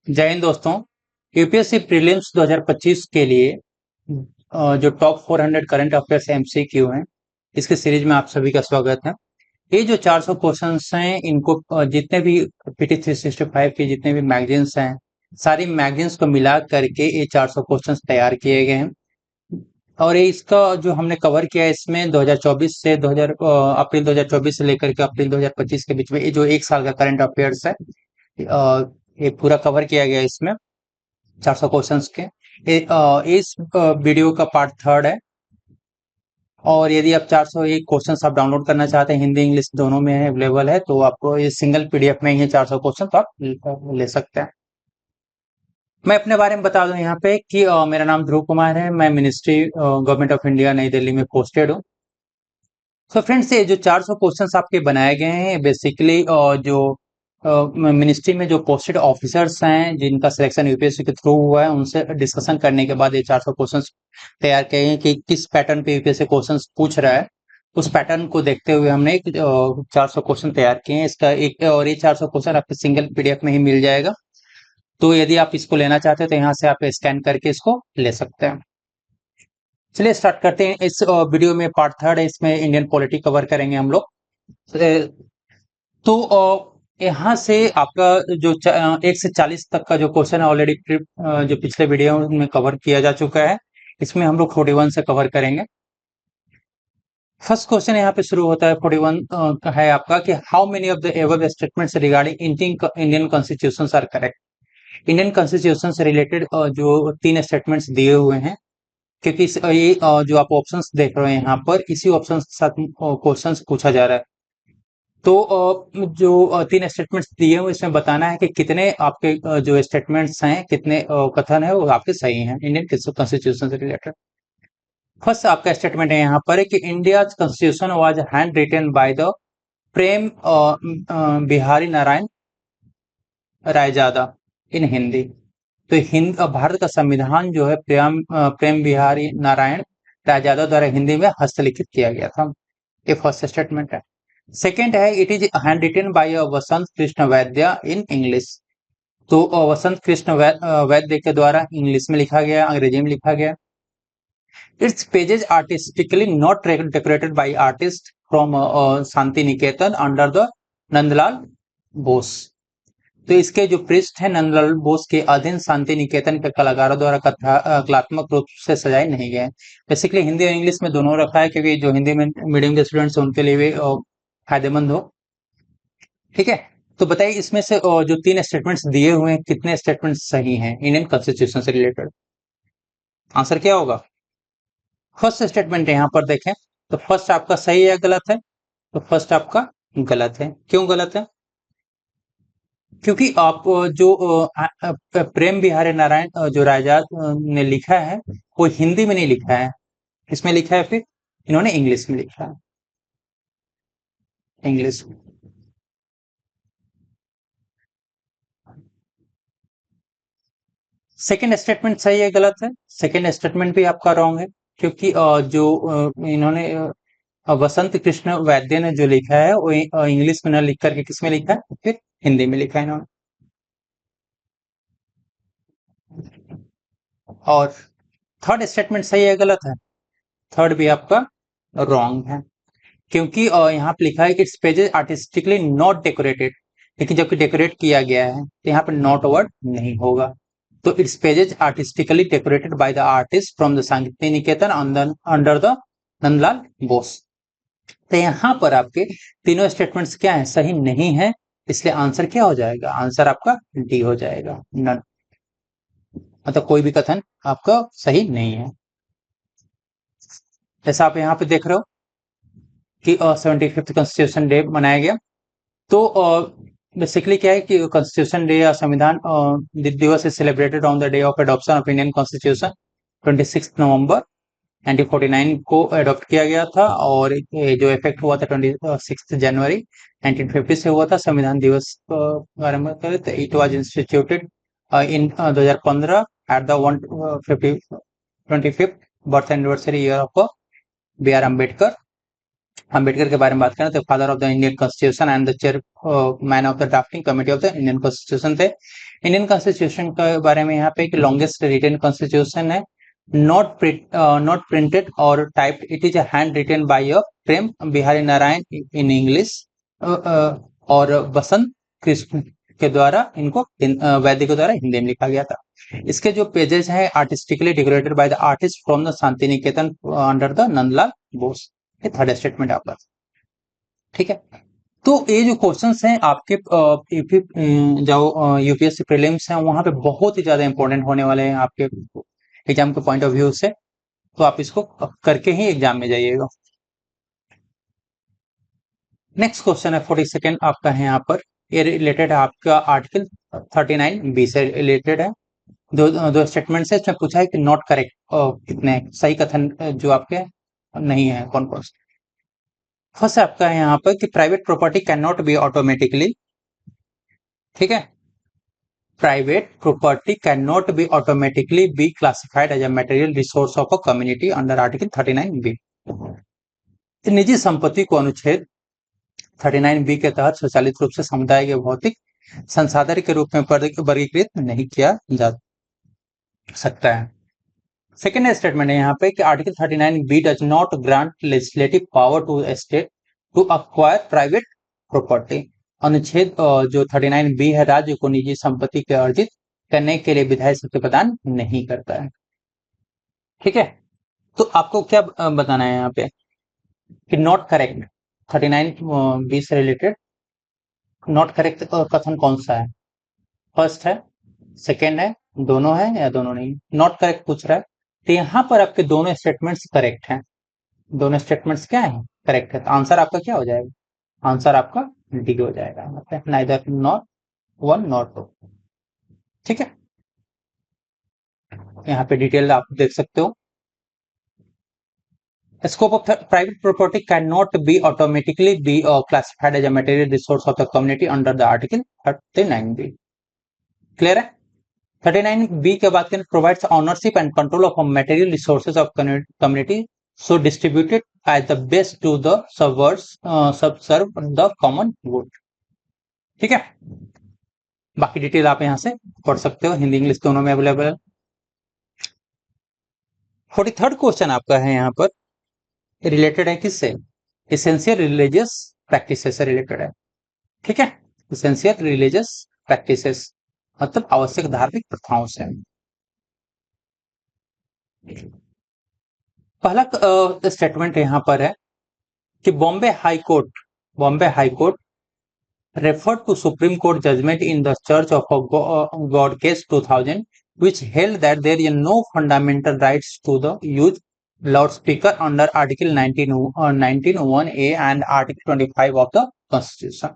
जय हिंद दोस्तों। UPSC prelims 2025 के लिए जो टॉप 400 करंट अफेयर्स एमसीक्यू हैं, इसके सीरीज में आप सभी का स्वागत है। ये जो 400 क्वेश्चंस हैं, इनको जितने भी पीटी 365 के जितने भी मैगजीन्स हैं, सारी मैगजीन्स को मिला करके ये 400 क्वेश्चंस तैयार किए गए हैं। और ये इसका जो हमने कवर किया है, इसमें 2024 से 2000 अप्रैल 2024 से लेकर के अप्रैल 2025 के बीच में ये जो एक साल का करंट अफेयर्स है, ये पूरा कवर किया गया है इसमें 400 क्वेश्चंस के। इस वीडियो का पार्ट थर्ड है। और यदि आप 401 क्वेश्चंस आप डाउनलोड करना चाहते हैं, हिंदी इंग्लिश दोनों में है, अवेलेबल है, तो आपको ये सिंगल पीडीएफ में ही 400 क्वेश्चन तो आप ले सकते हैं। मैं अपने बारे में बता दूं यहाँ पे कि मेरा नाम ध्रुव कुमार है। मैं मिनिस्ट्री गवर्नमेंट ऑफ इंडिया नई दिल्ली में पोस्टेड हूँ। तो फ्रेंड्स, ये जो 400 क्वेश्चंस आपके बनाए गए हैं, बेसिकली जो मिनिस्ट्री में जो पोस्टेड ऑफिसर्स हैं, जिनका सिलेक्शन यूपीएससी के थ्रू हुआ है, उनसे डिस्कशन करने के बाद ये 400 क्वेश्चंस तैयार किए हैं कि किस पैटर्न पे यूपीएससी क्वेश्चंस पूछ रहा है। उस पैटर्न को देखते हुए हमने एक 400 क्वेश्चन तैयार किए हैं। इसका एक और ये 400 क्वेश्चन आपको सिंगल पीडीएफ में ही मिल जाएगा। तो यदि आप इसको लेना चाहते हैं तो यहाँ से आप स्कैन करके इसको ले सकते हैं। चलिए स्टार्ट करते हैं। इस वीडियो में पार्ट थर्ड है, इसमें इंडियन पॉलिटी कवर करेंगे हम लोग। तो यहाँ से आपका जो 1 से 40 तक का जो क्वेश्चन है, ऑलरेडी जो पिछले वीडियो में कवर किया जा चुका है। इसमें हम लोग 41 से कवर करेंगे। फर्स्ट क्वेश्चन यहाँ पे शुरू होता है 41 का है आपका कि how many of the above statements regarding Indian constitution are correct. Indian constitution से रिलेटेड जो 3 स्टेटमेंट्स दिए हुए हैं, क्योंकि ये जो आप ऑप्शंस देख रहे हैं यहाँ पर, इसी ऑप्शन के साथ क्वेश्चंस पूछा जा रहा है। तो जो 3 स्टेटमेंट्स दिए हुए, इसमें बताना है कि कितने आपके जो स्टेटमेंट्स हैं, कितने कथन है वो आपके सही हैं इंडियन कॉन्स्टिट्यूशन से रिलेटेड। फर्स्ट आपका स्टेटमेंट है यहाँ पर कि India constitution was hand written by the Prem Bihari Narain Raizada in Hindi. तो भारत का संविधान जो है प्रेम बिहारी नारायण रायजादा द्वारा हिंदी में हस्तलिखित किया गया था। ये फर्स्ट स्टेटमेंट है। सेकेंड है it is hand written by Vasant Krishna Vaidya in English. तो वसंत कृष्ण वैद्य के द्वारा इंग्लिश में लिखा गया, अंग्रेजी में लिखा गया। Its pages artistically not decorated by artist from Shantiniketan under the Nandlal Bose. तो इसके जो पृष्ठ है नंदलाल बोस के अधीन शांति निकेतन के कलाकारों द्वारा कलात्मक रूप से सजाए नहीं गए। बेसिकली हिंदी और इंग्लिश में दोनों रखा है, क्योंकि जो हिंदी में मीडियम के स्टूडेंट्स हैं उनके लिए भी फायदेमंद हो। ठीक है, तो बताइए इसमें से जो 3 स्टेटमेंट्स दिए हुए हैं, कितने स्टेटमेंट्स सही हैं इंडियन कॉन्स्टिट्यूशन से रिलेटेड। आंसर क्या होगा? फर्स्ट स्टेटमेंट यहाँ पर देखें तो फर्स्ट आपका सही है, गलत है? तो फर्स्ट आपका गलत है। क्यों गलत है? क्योंकि आप जो प्रेम बिहारी नारायण जो राजा ने लिखा है, वो हिंदी में नहीं लिखा है। किसमें लिखा है फिर? इन्होंने इंग्लिश में लिखा है, इंग्लिश में। सेकेंड स्टेटमेंट सही है, गलत है? सेकेंड स्टेटमेंट भी आपका रॉन्ग है, क्योंकि जो इन्होंने वसंत कृष्ण वैद्य ने जो लिखा है वो इंग्लिश में न लिख करके किसमें लिखा है? फिर हिंदी में लिखा है इन्होंने। और थर्ड स्टेटमेंट सही है, गलत है? थर्ड भी आपका रॉन्ग है, क्योंकि यहाँ पे लिखा है it's pages artistically not decorated, लेकिन जबकि डेकोरेट किया गया है तो यहाँ पे नॉट वर्ड नहीं होगा। तो it's pages artistically decorated by the artist from the Shanti Niketan under the Nandlal Bose. तो यहाँ पर आपके तीनों स्टेटमेंट्स क्या है? सही नहीं है। इसलिए आंसर क्या हो जाएगा? आंसर आपका डी हो जाएगा, नन। मतलब कोई भी कथन आपका सही नहीं है। जैसा आप यहाँ पे देख रहे हो कि 75th कॉन्स्टिट्यूशन डे मनाया गया। तो बेसिकली क्या है कि कॉन्स्टिट्यूशन डे या संविधान दिवस is celebrated on the day of adoption of Indian constitution 26 नवंबर 1949 को अडॉप्ट किया गया था, और ये जो इफेक्ट हुआ था 26 जनवरी 1950 से हुआ था। संविधान दिवस बारे में करें तो it was instituted in 2015 at the 125th birth anniversary year of B R Ambedkar. Ambedkar के बारे में बात करें तो father of the Indian constitution and the chairman of the drafting committee of the Indian constitution थे। इंडियन कॉन्स्टिट्यूशन के बारे में यहाँ पे एक लॉन्गेस्ट रिटन कॉन्स्टिट्यूशन है, नॉट प्रिंटेड और typed, it is hand written by Prem Bihari Narayan in English और बसंत कृष्ण के द्वारा इनको वैदिक के द्वारा हिंदी में लिखा गया था। इसके जो पेजेस हैं artistically decorated by the artist from the Shanti Niketan under the Nandlal Bose. ये थर्ड स्टेटमेंट आपका, ठीक है। तो ये जो क्वेश्चंस हैं आपके जो यूपीएससी प्रीलिम्स हैं वहां पे बहुत ही ज्यादा इंपॉर्टेंट होने वाले हैं आपके एग्जाम के पॉइंट ऑफ व्यू से, तो आप इसको करके ही एग्जाम में जाइएगा। नेक्स्ट क्वेश्चन है 42 आपका है यहाँ पर, ये रिलेटेड है आपका आर्टिकल 39B से रिलेटेड है। दो स्टेटमेंट है, इसमें पूछा है कि नॉट करेक्ट कितने सही कथन जो आपके नहीं है, कौन कौन से। फर्स्ट आपका है यहाँ पर कि private property can not be automatically, ठीक है, private property can not be automatically be classified as a material resource of a community under article 39B। निजी संपत्ति को अनुच्छेद 39B के तहत स्वचालित रूप से समुदाय के भौतिक संसाधन के रूप में वर्गीकृत नहीं किया जा सकता है। सेकेंड स्टेटमेंट है यहाँ पे कि article 39B does not grant legislative power to state to acquire private property. अनुच्छेद जो 39B है राज्य को निजी संपत्ति के अर्जित करने के लिए विधायी शक्ति प्रदान नहीं करता है, ठीक है। तो आपको क्या बताना है यहाँ पे कि नॉट करेक्ट 39B से रिलेटेड नॉट करेक्ट कथन कौन सा है, फर्स्ट है, सेकेंड है, दोनों है या दोनों नहीं। नॉट करेक्ट पूछ रहा है, तो यहाँ पर आपके दोनों स्टेटमेंट्स करेक्ट हैं। दोनों स्टेटमेंट्स क्या है, करेक्ट है, तो आंसर आपका क्या हो जाएगा, आंसर आपका डी हो जाएगा, मतलब neither not one not two, ठीक है। यहाँ पे डिटेल आप देख सकते हो। Scope of private property cannot be automatically be classified as a material resource of the community under the article 39B। Clear है। 39B के बाद provides ownership and control of material resources of community so distributed as the best to the subserve the common good, ठीक है। बाकी detail आप यहां से पढ़ सकते हो, हिंदी इंग्लिश दोनों में अवेलेबल है। 43rd क्वेश्चन आपका है यहाँ पर, रिलेटेड है किससे, एसेंशियल रिलीजियस प्रैक्टिसेस से रिलेटेड है, ठीक है। एसेंशियल रिलीजियस प्रैक्टिसेस मतलब आवश्यक धार्मिक प्रथाओं से। पहला स्टेटमेंट यहां पर है कि Bombay high court referred to Supreme Court judgment in the Church of God case 2000 which held that there is no fundamental rights to the use loudspeaker under Article 19(1)(a) and Article 25 of the Constitution।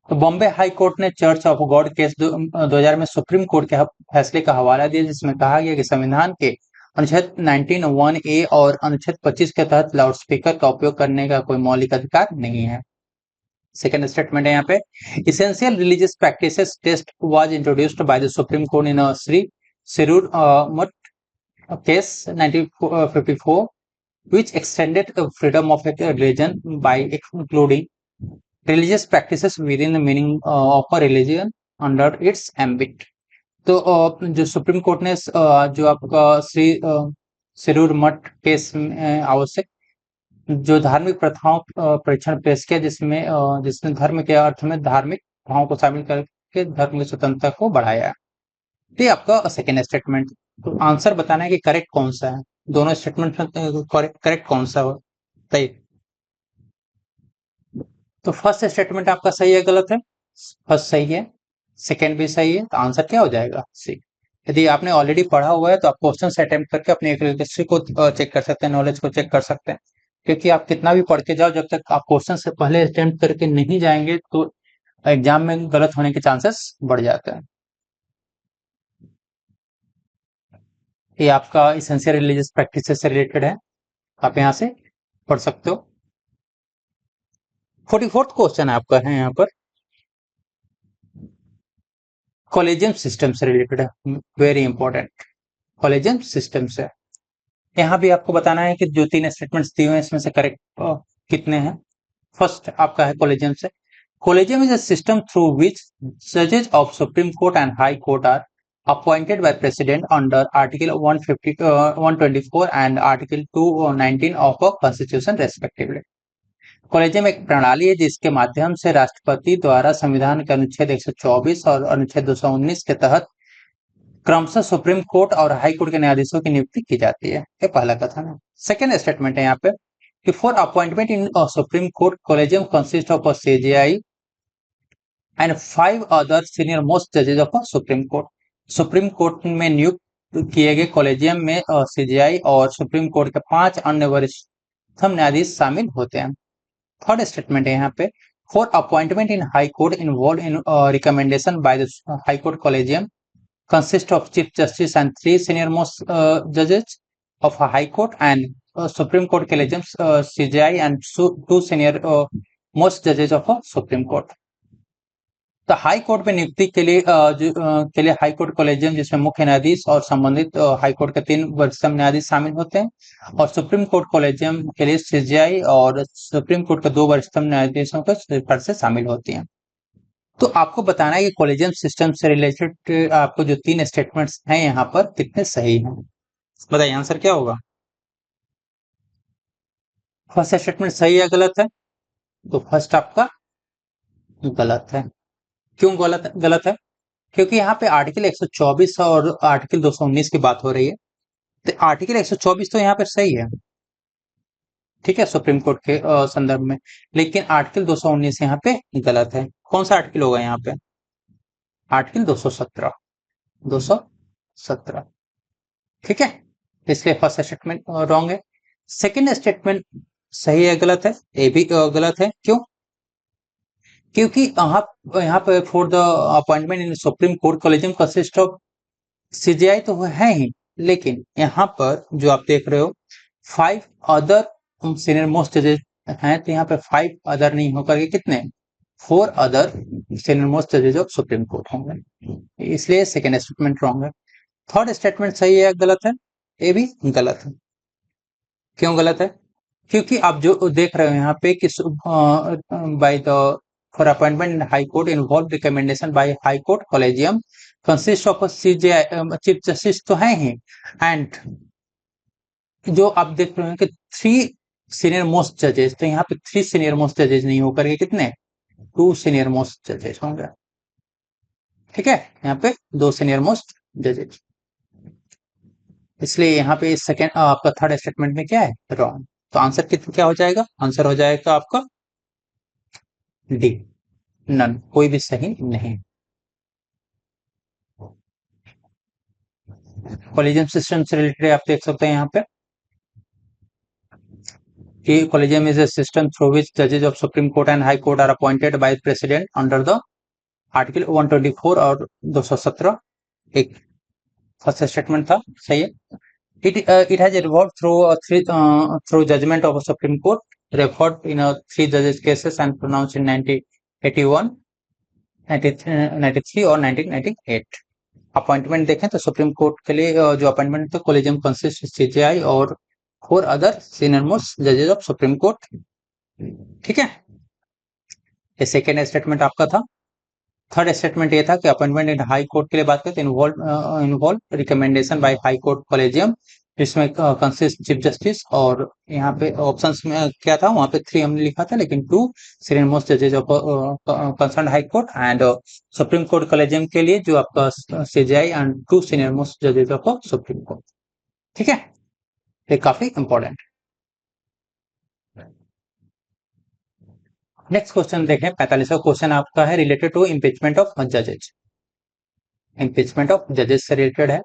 तो Bombay high court ने church of God case 2000 में supreme court के फैसले का हवाला दिया, जिसमें कहा गया कि संविधान के अनुच्छेद 19(1)(a) और अनुच्छेद 25 के तहत लाउडस्पीकर का उपयोग करने का कोई मौलिक अधिकार नहीं है। सेकेंड स्टेटमेंट है यहाँ पे, essential religious practices test was introduced by the Supreme Court in Sri Sirur Mutt case 1954 which extended freedom of religion by including religious practices within the meaning of a religion under its ambit। तो जो supreme court ने जो आपका श्री सिरूर मठ case में आवश्यक जो धार्मिक प्रथाओं परीक्षण पेश किया, जिसमें धर्म के अर्थ में धार्मिक प्रथाओं को शामिल करके धर्म की स्वतंत्रता को बढ़ाया। तो आपका सेकेंड स्टेटमेंट, तो आंसर बताना है कि करेक्ट कौन सा है, दोनों स्टेटमेंट करेक्ट कौन सा हो सही। तो फर्स्ट स्टेटमेंट आपका सही है गलत है, फर्स्ट सही है, सेकेंड भी सही है, तो आंसर क्या हो जाएगा सी। यदि आपने ऑलरेडी पढ़ा हुआ है तो आप क्वेश्चन अटेम्प्ट करके अपनी एक्यूरेसी को चेक कर सकते हैं, नॉलेज को चेक कर सकते हैं, क्योंकि आप कितना भी पढ़ के जाओ, जब तक आप क्वेश्चन से पहले अटेम्प्ट करके नहीं जाएंगे तो एग्जाम में गलत होने के चांसेस बढ़ जाते हैं। ये आपका एसेंशियल रिलीजियस प्रैक्टिसेस से रिलेटेड है, आप यहां से पढ़ सकते हो। 44th क्वेश्चन आपका है यहाँ पर, कॉलेजियम सिस्टम से रिलेटेड है, वेरी इंपॉर्टेंट, कॉलेजियम सिस्टम से। यहाँ भी आपको बताना है कि जो 3 स्टेटमेंट्स दिए हुए हैं इसमें से करेक्ट कितने हैं? फर्स्ट आपका है कोलेजियम से। Collegium is a system through which जजेस of Supreme Court and High Court are appointed by president under article 150 124 and article 219 of a constitution respectively। Collegium एक प्रणाली है जिसके माध्यम से राष्ट्रपति द्वारा संविधान के अनुच्छेद 124 और अनुच्छेद 219 के तहत क्रमशः सुप्रीम कोर्ट और हाई कोर्ट के न्यायाधीशों की नियुक्ति की जाती है। ये पहला कथन है। सेकेंड स्टेटमेंट है यहाँ पे कि for appointment in Supreme Court collegium consist of CJI and 5 other senior most जजेज of Supreme Court. Supreme Court में नियुक्त किए गए कॉलेजियम में सीजेआई और सुप्रीम कोर्ट के 5 अन्य वरिष्ठतम न्यायाधीश शामिल होते हैं। थर्ड स्टेटमेंट है यहाँ पे for appointment in high court involve in recommendation by the high court collegium consist of Chief Justice and 3 senior most judges of a High Court and Supreme Court Collegium CJI and 2 senior most judges of a Supreme Court। तो high court में नियुक्ति के लिए high court collegium जिसमें मुख्य न्यायाधीश और संबंधित हाई कोर्ट के 3 वरिष्ठतम न्यायाधीश शामिल होते हैं और सुप्रीम कोर्ट कॉलेजियम के लिए सीजीआई और सुप्रीम कोर्ट के 2 वरिष्ठतम न्यायाधीशों के से शामिल होती हैं। तो आपको बताना है कि कॉलेजियम सिस्टम से रिलेटेड आपको जो 3 स्टेटमेंट्स हैं यहाँ पर कितने सही हैं, बताइए आंसर क्या होगा। फर्स्ट स्टेटमेंट सही है गलत है? तो फर्स्ट आपका गलत है। क्यों गलत है? क्योंकि यहाँ पे आर्टिकल 124 और आर्टिकल 219 की बात हो रही है। तो आर्टिकल 124 तो यहाँ पे सही है, ठीक है, सुप्रीम कोर्ट के संदर्भ में, लेकिन आर्टिकल 219 यहाँ पे गलत है। कौन सा आर्टिकल होगा यहाँ पे? आर्टिकल 217, ठीक है, इसलिए फर्स्ट स्टेटमेंट रॉन्ग है। सेकंड स्टेटमेंट सही है गलत है? ये भी गलत है। क्यों? क्योंकि यहाँ पे for the appointment in Supreme Court collegium consist of CGI तो है ही, लेकिन यहाँ पर जो आप देख रहे हो 5 अदर सीनियर मोस्ट जजेज हैं, तो यहाँ पे 5 अदर नहीं होकर के कितने 4 अदर सीनियर मोस्ट जजेज ऑफ सुप्रीम कोर्ट होंगे, इसलिए सेकेंड स्टेटमेंट रॉन्ग है। थर्ड स्टेटमेंट सही है गलत है? ये भी गलत है। क्यों गलत है? क्योंकि आप जो देख रहे हो यहाँ पे कि by the for appointment in high court involve recommendation by high court collegium consist of CJI chief justice तो है ही, एंड जो आप देख रहे हो कि 3 सीनियर मोस्ट जजेस, तो यहाँ पे 3 सीनियर मोस्ट जजेस नहीं होकर के कितने 2 सीनियर मोस्ट जजेस होंगे, ठीक है, यहाँ पे 2 सीनियर मोस्ट जजेस, इसलिए यहाँ पे सेकेंड आपका थर्ड स्टेटमेंट में क्या है रॉन्ग। तो आंसर क्या हो जाएगा? आंसर हो जाएगा आपका डी, नन, कोई भी सही नहीं। कॉलेजियम सिस्टम से रिलेटेड आप देख सकते हैं यहाँ पे कि collegium is a system through which जजेस of Supreme Court and High Court are appointed by president under the article 124 और 217। एक फर्स्ट स्टेटमेंट था, सही है। It has evolved through judgment of a Supreme Court referred in 3 judges cases and pronounced in 1981, 1993 और 1998। Appointment देखें तो supreme court के लिए जो अपॉइंटमेंट थे कॉलेजियम कंसिस्ट सीजेआई और 4 अदर सीनियर मोस्ट जजेस ऑफ सुप्रीम कोर्ट, ठीक है, ये सेकेंड स्टेटमेंट आपका था। थर्ड स्टेटमेंट ये था कि अपॉइंटमेंट इन हाई कोर्ट के लिए बात करते हैं involve recommendation by high court collegium, जिसमें कंसिस्ट चीफ जस्टिस, और यहाँ पे ऑप्शंस में क्या था, वहां पे 3 हमने लिखा था, लेकिन 2 सीनियर मोस्ट जजेज of concern High Court and Supreme Court collegium के लिए जो आपका सीजेआई एंड 2 सीनियर मोस्ट जजेज ऑफ सुप्रीम कोर्ट, ठीक है, ये काफी इंपॉर्टेंट। नेक्स्ट क्वेश्चन देखें, 45वां क्वेश्चन आपका है related to impeachment of जजेज। Impeachment of जजेस से रिलेटेड है,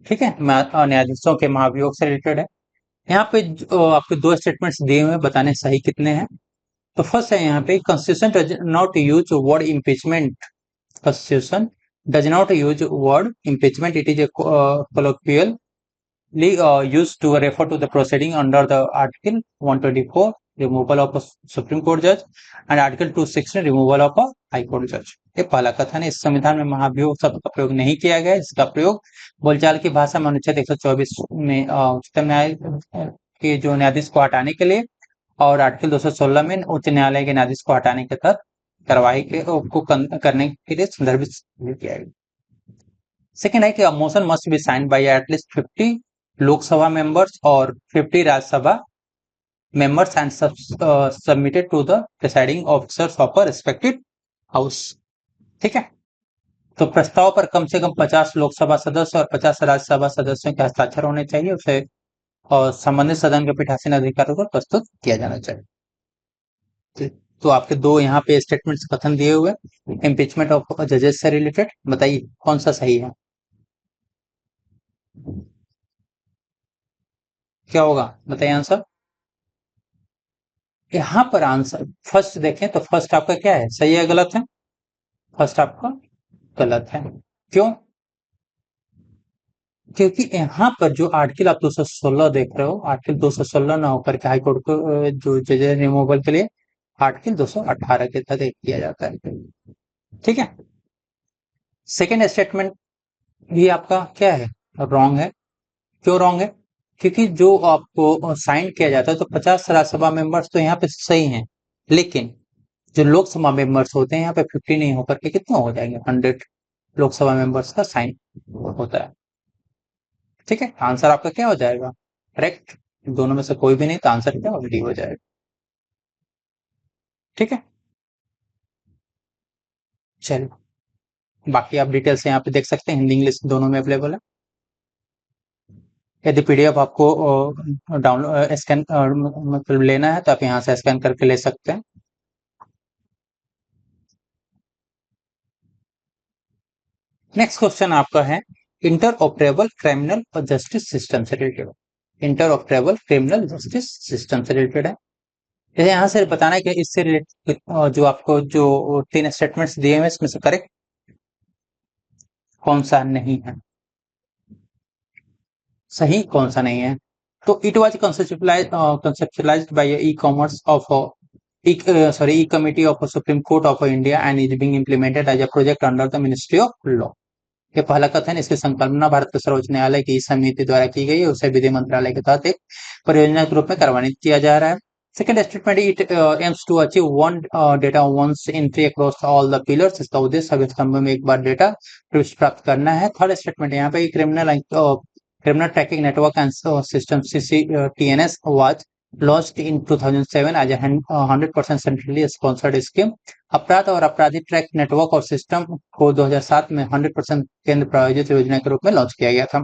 ठीक है, न्यायाधीशों के महाभियोग से रिलेटेड है। यहाँ पे आपके 2 स्टेटमेंट्स दिए हुए, बताने सही कितने हैं। तो फर्स्ट है यहाँ पे constitution does not use word impeachment, constitution does not use word impeachment, it is a colloquially used to refer to the proceeding under the article 124 removal of a supreme court judge and article 216 removal of a high court judge। ये पहला कथन है, इस संविधान में महाभियोग शब्द का प्रयोग नहीं किया गया, इसका प्रयोग बोलचाल की भाषा में अनुच्छेद 124 में उच्चतम न्यायालय के जो न्यायाधीश को हटाने के लिए और आर्टिकल 216 में उच्च न्यायालय के न्यायाधीश को हटाने के तहत कार्रवाई को करने के लिए संदर्भित किया गया। सेकेंड है कि motion must be signed by at least 50 Lok Sabha members और 50 Rajya Sabha members and submitted to the presiding officers of a respective house. ठीक है, तो प्रस्ताव पर कम से कम 50 लोकसभा सदस्य और 50 राज्यसभा सदस्यों के हस्ताक्षर होने चाहिए। उसे और संबंधित सदन के पीठासीन अधिकारियों को प्रस्तुत किया जाना चाहिए। तो आपके दो यहाँ पे स्टेटमेंट्स कथन दिए हुए, इम्पीचमेंट ऑफ जजेस से रिलेटेड, बताइए कौन सा सही है, क्या होगा, बताइए आंसर। यहाँ पर आंसर फर्स्ट देखें तो फर्स्ट आपका क्या है, सही है गलत है? फर्स्ट आपका गलत है। क्यों? क्योंकि यहाँ पर जो आर्टिकल आप 216 देख रहे हो, आर्टिकल 216 ना होकर के हाईकोर्ट को जो जजेस रिमूवल के लिए आर्टिकल 218 के तहत किया जाता है। ठीक है, सेकेंड स्टेटमेंट भी आपका क्या है, रॉन्ग है। क्यों रॉन्ग है? क्योंकि जो आपको साइन किया जाता है तो 50 राज्यसभा मेंबर्स तो यहाँ पे सही हैं, लेकिन जो लोकसभा मेंबर्स होते हैं यहाँ पे 50 नहीं होकर के कितने हो जाएंगे, 100 लोकसभा मेंबर्स का साइन होता है। ठीक है, आंसर आपका क्या हो जाएगा, करेक्ट। दोनों में से कोई भी नहीं, तो आंसर क्या होगा, डी हो जाएगा। ठीक है, चलिए बाकी आप डिटेल से यहाँ पे देख सकते हैं, हिंदी इंग्लिश दोनों में अवेलेबल है। यदि पीडीएफ आपको डाउनलोड स्कैन मतलब लेना है तो आप यहाँ से स्कैन करके ले सकते हैं। नेक्स्ट क्वेश्चन आपका है इंटर ऑपरेबल क्रिमिनल और जस्टिस सिस्टम से related. Inter operable criminal justice system से रिलेटेड है। जैसे यहाँ से बताना है कि इससे रिलेटेड जो आपको जो 3 स्टेटमेंट्स दिए हुए इसमें से करेक्ट कौन सा नहीं है, सही कौन सा नहीं है। तो it was conceptualized by e-commerce of e-committee of Supreme Court of India and is being implemented as a project under the Ministry of Law। ये पहला कथन, इसकी संकल्पना भारत के सर्वोच्च न्यायालय की समिति द्वारा की गई है, उसे विधि मंत्रालय के तहत एक परियोजना के रूप में कार्यान्वित किया जा रहा है। Second statement, it aims to achieve one data once entry across all the pillars. इसका उद्देश्य सभी स्तंभों में एक बार डेटा प्रविष्ट प्राप्त करना है। थर्ड स्टेटमेंट यहाँ पे criminal tracking network and system CCTNS was launched in 2007 as a 100% centrally sponsored scheme। अपराध और अपराधी ट्रैक नेटवर्क और सिस्टम को 2007 में 100% केंद्र प्रायोजित योजना के रूप में लॉन्च किया गया था।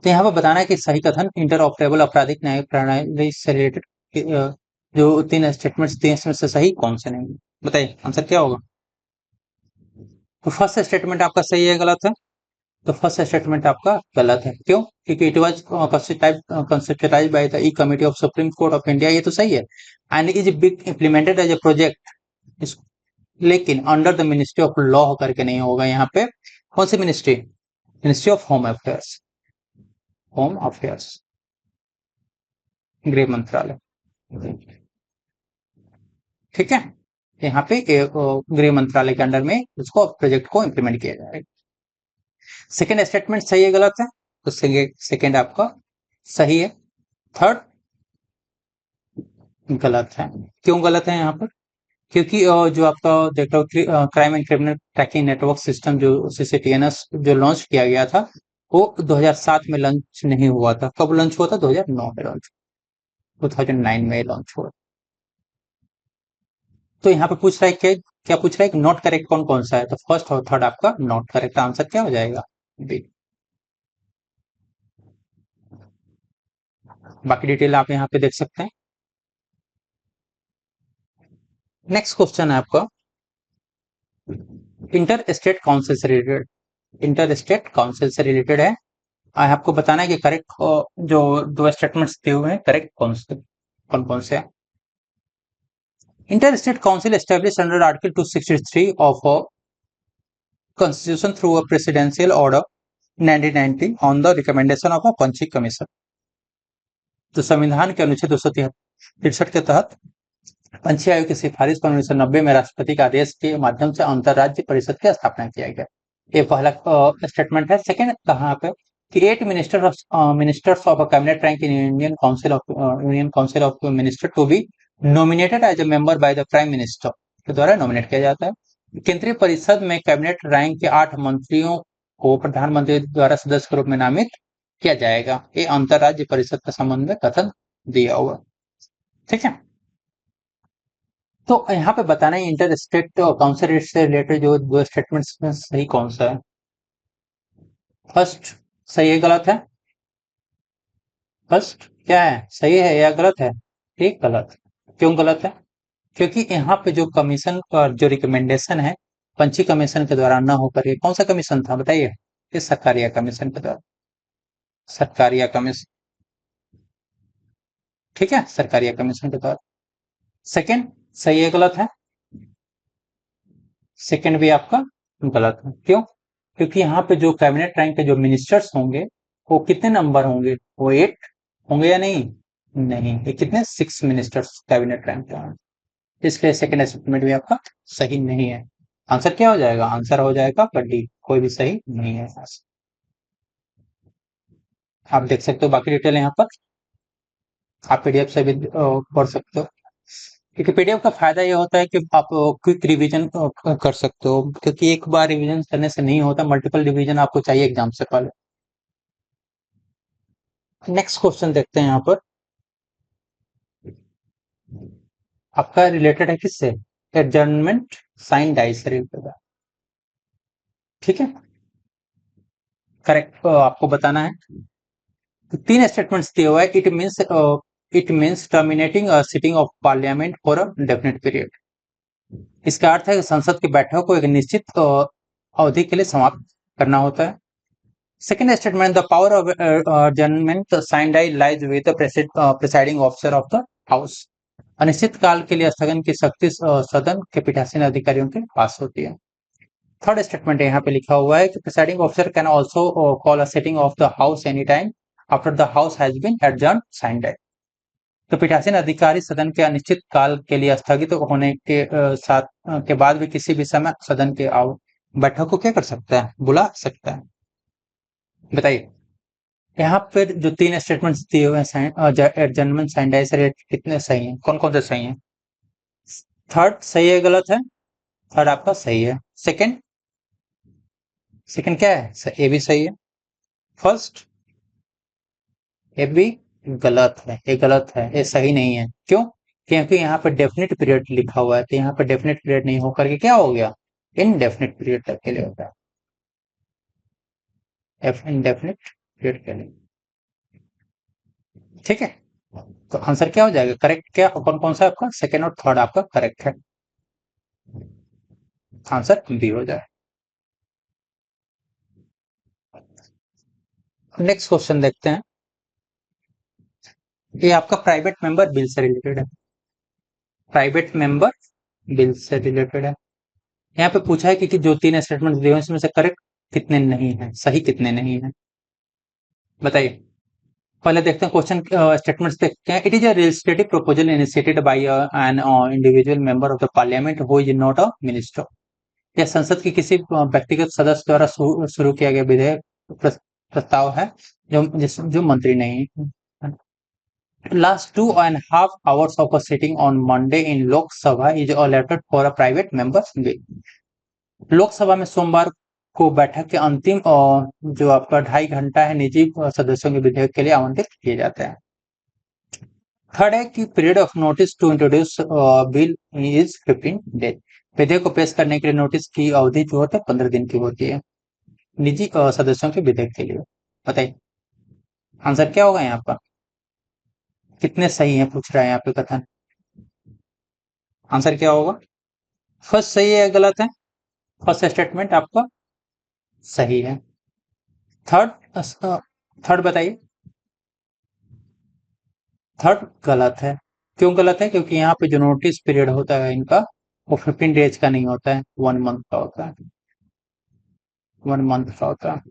तो यहाँ पर बताना है कि सही कथन इंटर ऑपरेबल आपराधिक न्यायिक प्रणाली से रिलेटेड जो 3 स्टेटमेंट्स दिए इसमें से सही कौन से नहीं, बताइए आंसर क्या होगा। तो फर्स्ट स्टेटमेंट आपका सही है गलत है, तो फर्स्ट स्टेटमेंट आपका गलत है। क्यों? क्योंकि it was conceptualized by the E committee of Supreme Court of India, ये तो सही है, and is being implemented as a project, लेकिन under the ministry of law करके नहीं होगा यहाँ पे। कौन सी ministry? Ministry of home affairs, home affairs, गृह मंत्रालय। ठीक है, यहाँ पे गृह मंत्रालय के अंडर में उसको प्रोजेक्ट को इम्प्लीमेंट किया जाएगा। सेकेंड स्टेटमेंट सही है गलत है, तो सेकेंड आपका सही है। थर्ड गलत है। क्यों गलत है यहाँ पर? क्योंकि जो आपका देख लो crime and criminal tracking network system जो CCTNS जो लॉन्च किया गया था वो 2007 में लॉन्च नहीं हुआ था। कब लॉन्च हुआ था? 2009 में लॉन्च, 2009 में लॉन्च हुआ। तो यहाँ पे पूछ रहा है क्या पूछ रहा है कि नॉट करेक्ट कौन कौन सा है, तो फर्स्ट और थर्ड आपका नॉट करेक्ट, आंसर क्या हो जाएगा, बी। बाकी डिटेल आप यहाँ पे देख सकते हैं। नेक्स्ट क्वेश्चन है आपका इंटर स्टेट काउंसिल से रिलेटेड। इंटर स्टेट काउंसिल से रिलेटेड है, आपको बताना है कि करेक्ट जो 2 स्टेटमेंट्स दिए हुए हैं करेक्ट कौन कौन से हैं। Inter state council establish under article 263 of Constitution through a presidential order 1990 on the recommendation of a पंछी कमीशन। तो संविधान के अनुच्छेद 263 के तहत पंछी आयोग की सिफारिश पर 1990 में राष्ट्रपति के आदेश के माध्यम से अंतरराज्य परिषद की स्थापना किया गया। ये पहला स्टेटमेंट है। सेकेंड कहाँ पे कि 8 ministers of a cabinet rank in Union Council of Minister to be nominated as a member by the Prime Minister के द्वारा नॉमिनेट किया जाता है। केंद्रीय परिषद में कैबिनेट रैंक के 8 मंत्रियों को प्रधानमंत्री द्वारा सदस्य के रूप में नामित किया जाएगा। ये अंतरराज्य परिषद के संबंध में कथन दिया हुआ, ठीक है। तो यहाँ पे बताना है इंटर स्टेट काउंसिल से रिलेटेड जो दो स्टेटमेंट्स में सही कौन सा है। फर्स्ट सही है गलत है? फर्स्ट क्या है, सही है या गलत है? ठीक, गलत। क्यों गलत है? क्योंकि यहाँ पे जो कमीशन का जो रिकमेंडेशन है पंची कमीशन के द्वारा न होकर, ये कौन सा कमीशन था बताइए? ये सरकारिया कमीशन के द्वारा, सरकारिया कमीशन, ठीक है, सरकारिया कमीशन के द्वारा। सेकंड सही है गलत है? सेकंड भी आपका गलत है। क्यों? क्योंकि यहाँ पे जो कैबिनेट रैंक के जो मिनिस्टर्स होंगे वो कितने नंबर होंगे? वो 8 होंगे या नहीं? नहीं, ये कितने? 6 मिनिस्टर्स कैबिनेट रैंक के हैं। इसलिए सेकंड स्टेटमेंट भी आपका सही नहीं है। आंसर क्या हो जाएगा? आंसर हो जाएगा डी, कोई भी सही नहीं है। आप देख सकते हो बाकी डिटेल यहाँ पर, आप पीडीएफ से भी पढ़ सकते हो। क्योंकि पीडीएफ का फायदा ये होता है कि आप क्विक रिवीजन कर सकते हो, क्योंकि एक बार रिवीजन करने से नहीं होता, मल्टीपल रिवीजन आपको चाहिए एग्जाम से पहले। नेक्स्ट क्वेश्चन देखते हैं यहाँ पर, आपका रिलेटेड है किससे? एडजर्नमेंट साइन डाई से रिलेटेड, ठीक है। करेक्ट आपको बताना है। तो 3 स्टेटमेंट्स दिए हुआ है। It means terminating a sitting of parliament for a definite period. इसका अर्थ है कि संसद की बैठक को एक निश्चित अवधि के लिए समाप्त करना होता है। Second statement, the power of adjournment signed lies with the presiding officer of the house। अनिश्चित काल के लिए स्थगन की शक्ति सदन के पीठासीन अधिकारियों के पास होती है। थर्ड स्टेटमेंट यहाँ पे लिखा हुआ है कि presiding officer can also call a sitting of the house any time after the house has been adjourn sine die. तो पीठासीन अधिकारी सदन के अनिश्चित काल के लिए स्थगित होने के साथ के बाद भी किसी भी समय सदन के बैठक को क्या कर सकता है? बुला सकता है। बताइए यहाँ पर जो 3 स्टेटमेंट्स दिए हुए हैं एडजर्नमेंट साइंड से कितने सही हैं? कौन कौन से सही हैं? थर्ड सही है गलत है? थर्ड आपका सही है। सेकंड, सेकंड क्या है? ये भी सही है। फर्स्ट ये भी गलत है, ये गलत है, ये सही नहीं है। क्यों? क्योंकि यहाँ पे डेफिनेट पीरियड लिखा हुआ है, तो यहाँ पे डेफिनेट पीरियड नहीं होकर के क्या हो गया? इनडेफिनेट पीरियड तक के लिए होता है, इनडेफिनेट पीरियड के लिए, ठीक है। तो आंसर क्या हो जाएगा? करेक्ट क्या कौन कौन सा आपका? सेकंड और थर्ड आपका करेक्ट है। आंसर बी हो जाए। नेक्स्ट क्वेश्चन देखते हैं, ये आपका प्राइवेट मेंबर बिल से रिलेटेड है। प्राइवेट मेंबर बिल से रिलेटेड है। यहाँ पे पूछा है कि जो 3 स्टेटमेंट दिए हैं इसमें से करेक्ट कितने नहीं है, सही कितने नहीं है, बताइए। पहले देखते हैं क्वेश्चन स्टेटमेंट्स देखते हैं। It is a legislative proposal initiated by an individual member of the parliament who is not a minister. यह संसद के किसी व्यक्तिगत सदस्य द्वारा शुरू किया गया विधेयक प्रस्ताव है जो मंत्री नहीं है। Last 2.5 hours of a sitting on Monday in Lok Sabha is allotted for a private member's bill। Lok Sabha में सोमवार को बैठक के अंतिम जो आपका 2.5 घंटा है निजी सदस्यों के विधेयक के लिए आवंटित किए जाते हैं। थर्ड है कि period of notice to introduce bill is 15 days. विधेयक को पेश करने के लिए नोटिस की अवधि जो होती है 15 दिन की होती है निजी सदस्यों के विधेयक के लिए। बताइए आंसर क्या होगा यहाँ पर? कितने सही है पूछ रहा है यहाँ पे कथन, आंसर क्या होगा? फर्स्ट सही है या गलत है? फर्स्ट स्टेटमेंट आपका सही है। थर्ड, थर्ड बताइए। थर्ड गलत है। क्यों गलत है? क्योंकि यहाँ पे जो नोटिस पीरियड होता है इनका वो 15 डेज का नहीं होता है, 1 मंथ का होता है, 1 मंथ का होता है।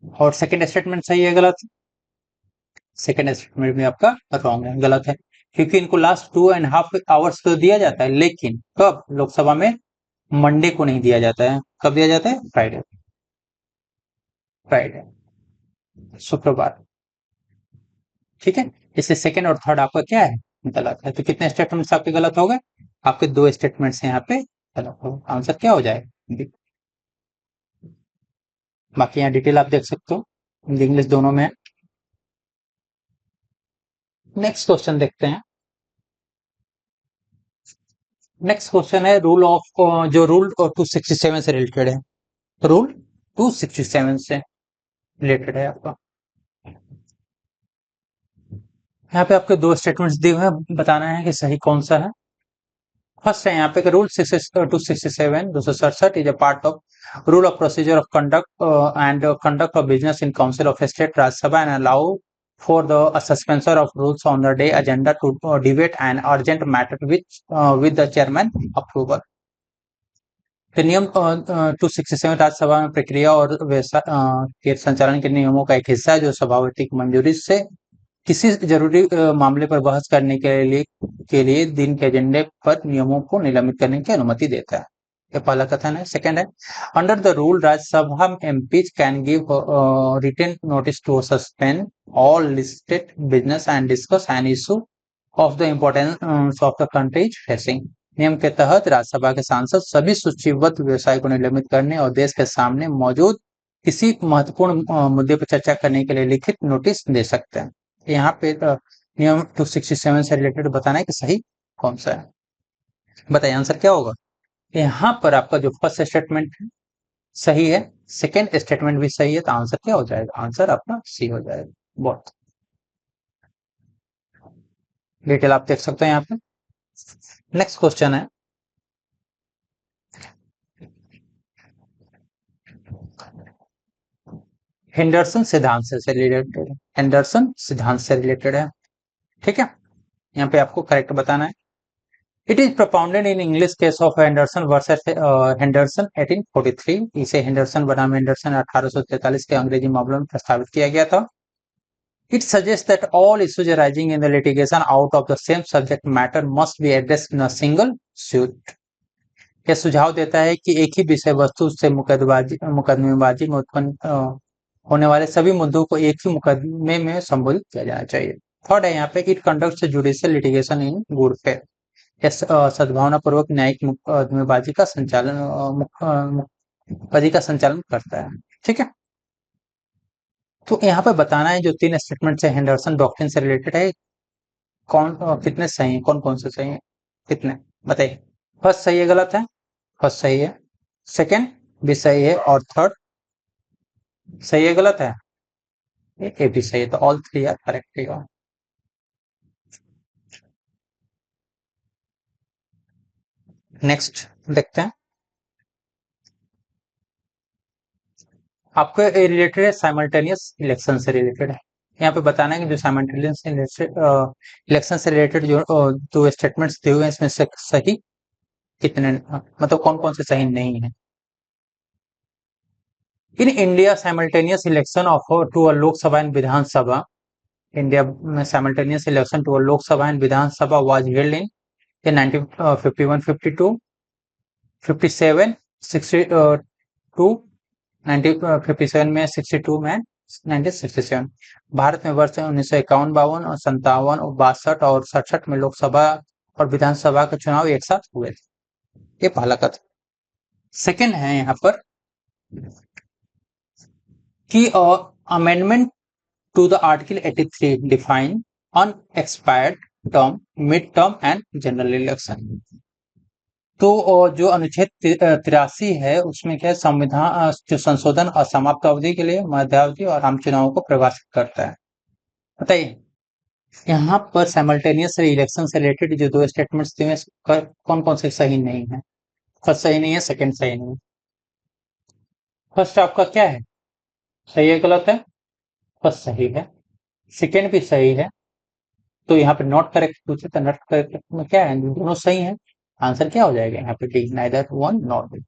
और सेकंड स्टेटमेंट सही है गलत? सेकंड स्टेटमेंट में आपका रॉन्ग है, गलत है। क्योंकि इनको लास्ट 2.5 आवर्स तो दिया जाता है, लेकिन कब? लोकसभा में मंडे को नहीं दिया जाता है। कब दिया जाता है? फ्राइडे। फ्राइडे, शुक्रवार। ठीक है, इसलिए सेकंड और थर्ड आपका क्या है, गलत है। तो कितने स्टेटमेंट्स आपके गलत हो गए, आपके 2 स्टेटमेंट्स यहाँ पे गलत हो। आंसर क्या हो जाएगा, बाकी यहाँ डिटेल आप देख सकते हो, हिंदी इंग्लिश दोनों में है। नेक्स्ट क्वेश्चन देखते हैं। नेक्स्ट क्वेश्चन है रूल ऑफ, जो रूल 267 से रिलेटेड है। रूल 267 से रिलेटेड है आपका। यहाँ पे आपके 2 स्टेटमेंट्स दिए हुए हैं, बताना है कि सही कौन सा है। फर्स्ट है यहाँ पे rule 267 267 is a part of rule of procedure of conduct and conduct of business in council of state Rajya Sabha and allow for the suspension of rules on the day agenda to debate an urgent matter with the chairman approval। तो नियम 267 राज्यसभा में प्रक्रिया और के संचालन के नियमों का एक हिस्सा है जो सभापति की मंजूरी से किसी जरूरी मामले पर बहस करने के लिए दिन के एजेंडे पर नियमों को निलंबित करने की अनुमति देता है। ये पहला कथन है। सेकंड है, under the rule Rajya Sabha MPs can give written notice to suspend all listed business and discuss an issue of the importance of the country facing. नियम के तहत राज्यसभा के सांसद सभी सूचीबद्ध व्यवसाय को निलंबित करने और देश के सामने मौजूद किसी महत्वपूर्ण मुद्दे पर चर्चा करने के लिए लिखित नोटिस दे सकते हैं। यहाँ पे नियम 267 से रिलेटेड बताना है कि सही कौन सा है। बताइए आंसर क्या होगा। यहाँ पर आपका जो फर्स्ट स्टेटमेंट सही है, सेकेंड स्टेटमेंट भी सही है, तो आंसर क्या हो जाएगा, आंसर अपना सी हो जाएगा। बहुत डिटेल आप देख सकते हैं यहाँ पे। नेक्स्ट क्वेश्चन है, हेंडरसन सिद्धांत से रिलेटेड है। हेंडरसन सिद्धांत से रिलेटेड है, ठीक है। यहाँ पे आपको करेक्ट बताना है। It is propounded in English case of Henderson versus Henderson 1843। इसे हेंडरसन बनाम हेंडरसन 1843 के अंग्रेजी मामलों में प्रस्तावित किया गया था। It suggests that all issues arising in the litigation out of the same subject matter must be addressed in a single suit। यह सुझाव देता है कि एक ही विषय वस्तु से मुकदमेबाजी में उत्पन्न होने वाले सभी मुद्दों को एक ही मुकदमे में संबोधित किया जाना चाहिए। थर्ड है यहाँ पे, it conducts judicial litigation in good faith. यह सद्भावना पूर्वक न्यायिक मुकदमेबाजी का संचालन करता है, ठीक है। तो यहाँ पे बताना है जो 3 स्टेटमेंट से हेंडरसन डॉक्ट्रिन से रिलेटेड है, कौन कितने सही है, कौन कौन से सही है, कितने बताइए। फर्स्ट सही है, गलत है, फर्स्ट सही है, सेकंड भी सही है, और थर्ड सही है, गलत है, ये भी सही है। तो ऑल 3 आर करेक्ट। नेक्स्ट देखते हैं, आपको रिलेटेड है साइमल्टेनियस इलेक्शन से रिलेटेड है। यहाँ पे बताना है कि जो साइमल्टेनियस इलेक्शन से रिलेटेड जो 2 स्टेटमेंट्स दिए हुए हैं, इसमें से सही कितने, मतलब कौन कौन से सही नहीं है। In India simultaneous election of to a Lok Sabha and Vidhan Sabha, India में simultaneous election to a Lok Sabha and Vidhan Sabha was held in 1951 52 57 62 1957 में 62 में 1967। भारत में वर्ष 1951 और 57 और 62 और 67 में लोकसभा और विधानसभा के चुनाव एक साथ हुए थे। ये पहला कथन। सेकंड है यहाँ पर कि amendment to the Article 83 define unexpired term, mid-term and general election। तो जो अनुच्छेद 83 है उसमें क्या है, संविधान जो संशोधन असमाप्त अवधि के लिए, मध्यावधि और आम चुनावों को परिभाषित करता है। बताइए यहाँ पर साइमल्टेनियस इलेक्शन से रिलेटेड जो 2 स्टेटमेंट्स दिए कौन कौन से सही नहीं है। फर्स्ट सही नहीं है, सेकंड सही नहीं है। फर्स्ट आपका क्या है, सही है, गलत है, फर्स्ट सही है, सेकंड भी सही है। तो यहाँ पे नॉट करेक्ट पूछे तो नॉट करेक्ट में क्या है, दोनों सही है। आंसर क्या हो जाएगा यहाँ पे, D, neither one not one.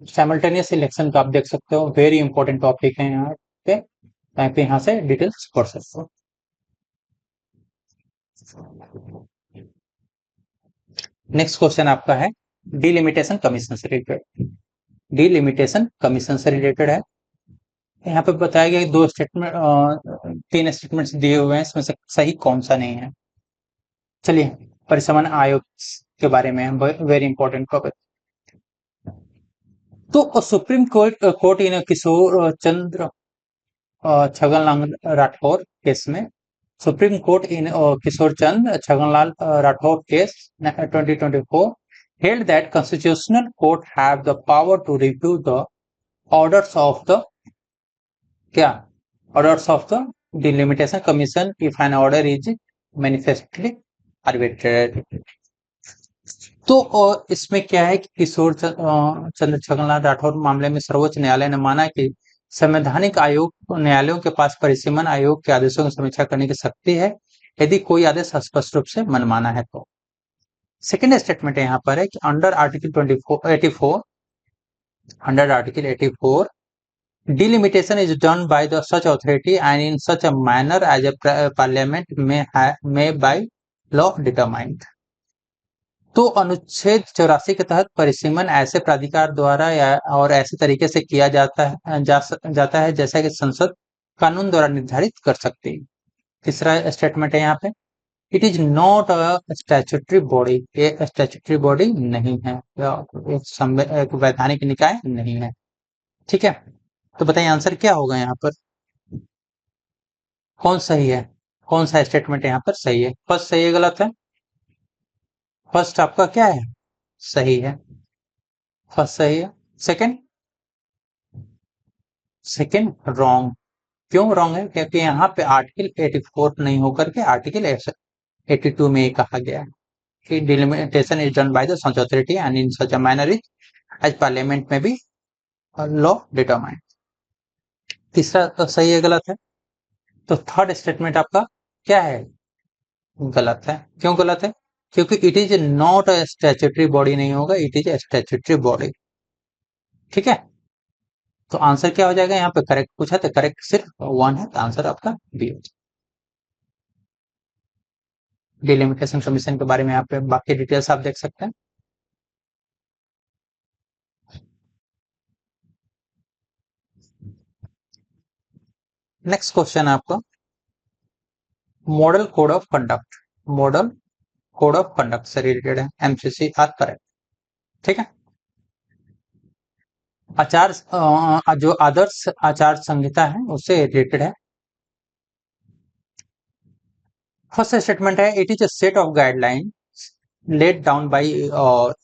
Simultaneous election का आप देख सकते हो, वेरी इंपॉर्टेंट टॉपिक है यहाँ से डिटेल्स पढ़ सकते हो। नेक्स्ट क्वेश्चन आपका है डिलिमिटेशन कमीशन से रिलेटेड। डिलिमिटेशन कमीशन से रिलेटेड है। यहाँ पे बताया गया कि दो स्टेटमेंट, तीन स्टेटमेंट्स दिए हुए हैं, इसमें से सही कौन सा नहीं है। चलिए परिसमन आयोग के बारे में, वेरी इंपॉर्टेंट टॉपिक। तो supreme court in Kishore Chandra Chhaganlal Rathore case में, supreme court in Kishore Chandra Chhaganlal Rathore case 2024 held that constitutional court have the power to review the orders of the क्या orders of the delimitation commission if an order is manifestly arbitrary। तो इसमें क्या है कि किशोर चंद्र छगनलाल राठौर मामले में सर्वोच्च न्यायालय ने माना कि संवैधानिक आयोग न्यायालयों के पास परिसीमन आयोग के आदेशों की समीक्षा करने की शक्ति है यदि कोई आदेश स्पष्ट रूप से मनमाना है तो। सेकेंड स्टेटमेंट यहाँ पर है कि under article 84 under article 84 delimitation is done by the such authority and in such a manner as a parliament may by law determined। तो अनुच्छेद 84 के तहत परिसीमन ऐसे प्राधिकार द्वारा या और ऐसे तरीके से किया जाता है जैसा कि संसद कानून द्वारा निर्धारित कर सकती है। तीसरा स्टेटमेंट है यहाँ पे, it is not a statutory body, ये स्टैट्यूटरी बॉडी नहीं है, एक वैधानिक निकाय नहीं है। ठीक है, तो बताइए आंसर क्या होगा यहाँ पर, कौन सही है, कौन सा स्टेटमेंट यहाँ पर सही है। फर्स्ट सही है गलत है, फर्स्ट आपका क्या है, सही है, फर्स्ट सही है। Second, second wrong. क्यों रॉन्ग है, क्योंकि यहाँ पे आर्टिकल 84 नहीं होकर के आर्टिकल 82 में कहा गया है कि delimitation is done by the such authority and in such a manner is as parliament में भी लॉ डिटरमाइन। तीसरा तो सही है गलत है। तो थर्ड स्टेटमेंट आपका क्या है, गलत है। क्यों गलत है, क्योंकि it is not a statutory body नहीं होगा, it is a statutory body. ठीक है, तो आंसर क्या हो जाएगा, यहाँ पे करेक्ट पूछा तो करेक्ट सिर्फ 1 है, तो आंसर आपका बी हो जाएगा। डिलिमिटेशन कमीशन के बारे में यहाँ पे बाकी डिटेल्स आप देख सकते हैं। नेक्स्ट क्वेश्चन है आपका model code of conduct, model code of conduct से रिलेटेड है, एमसीसी आर करेक्ट। ठीक है, आचार जो आदर्श आचार संहिता है उससे रिलेटेड है। फर्स्ट स्टेटमेंट है, it is a set of guideline laid down by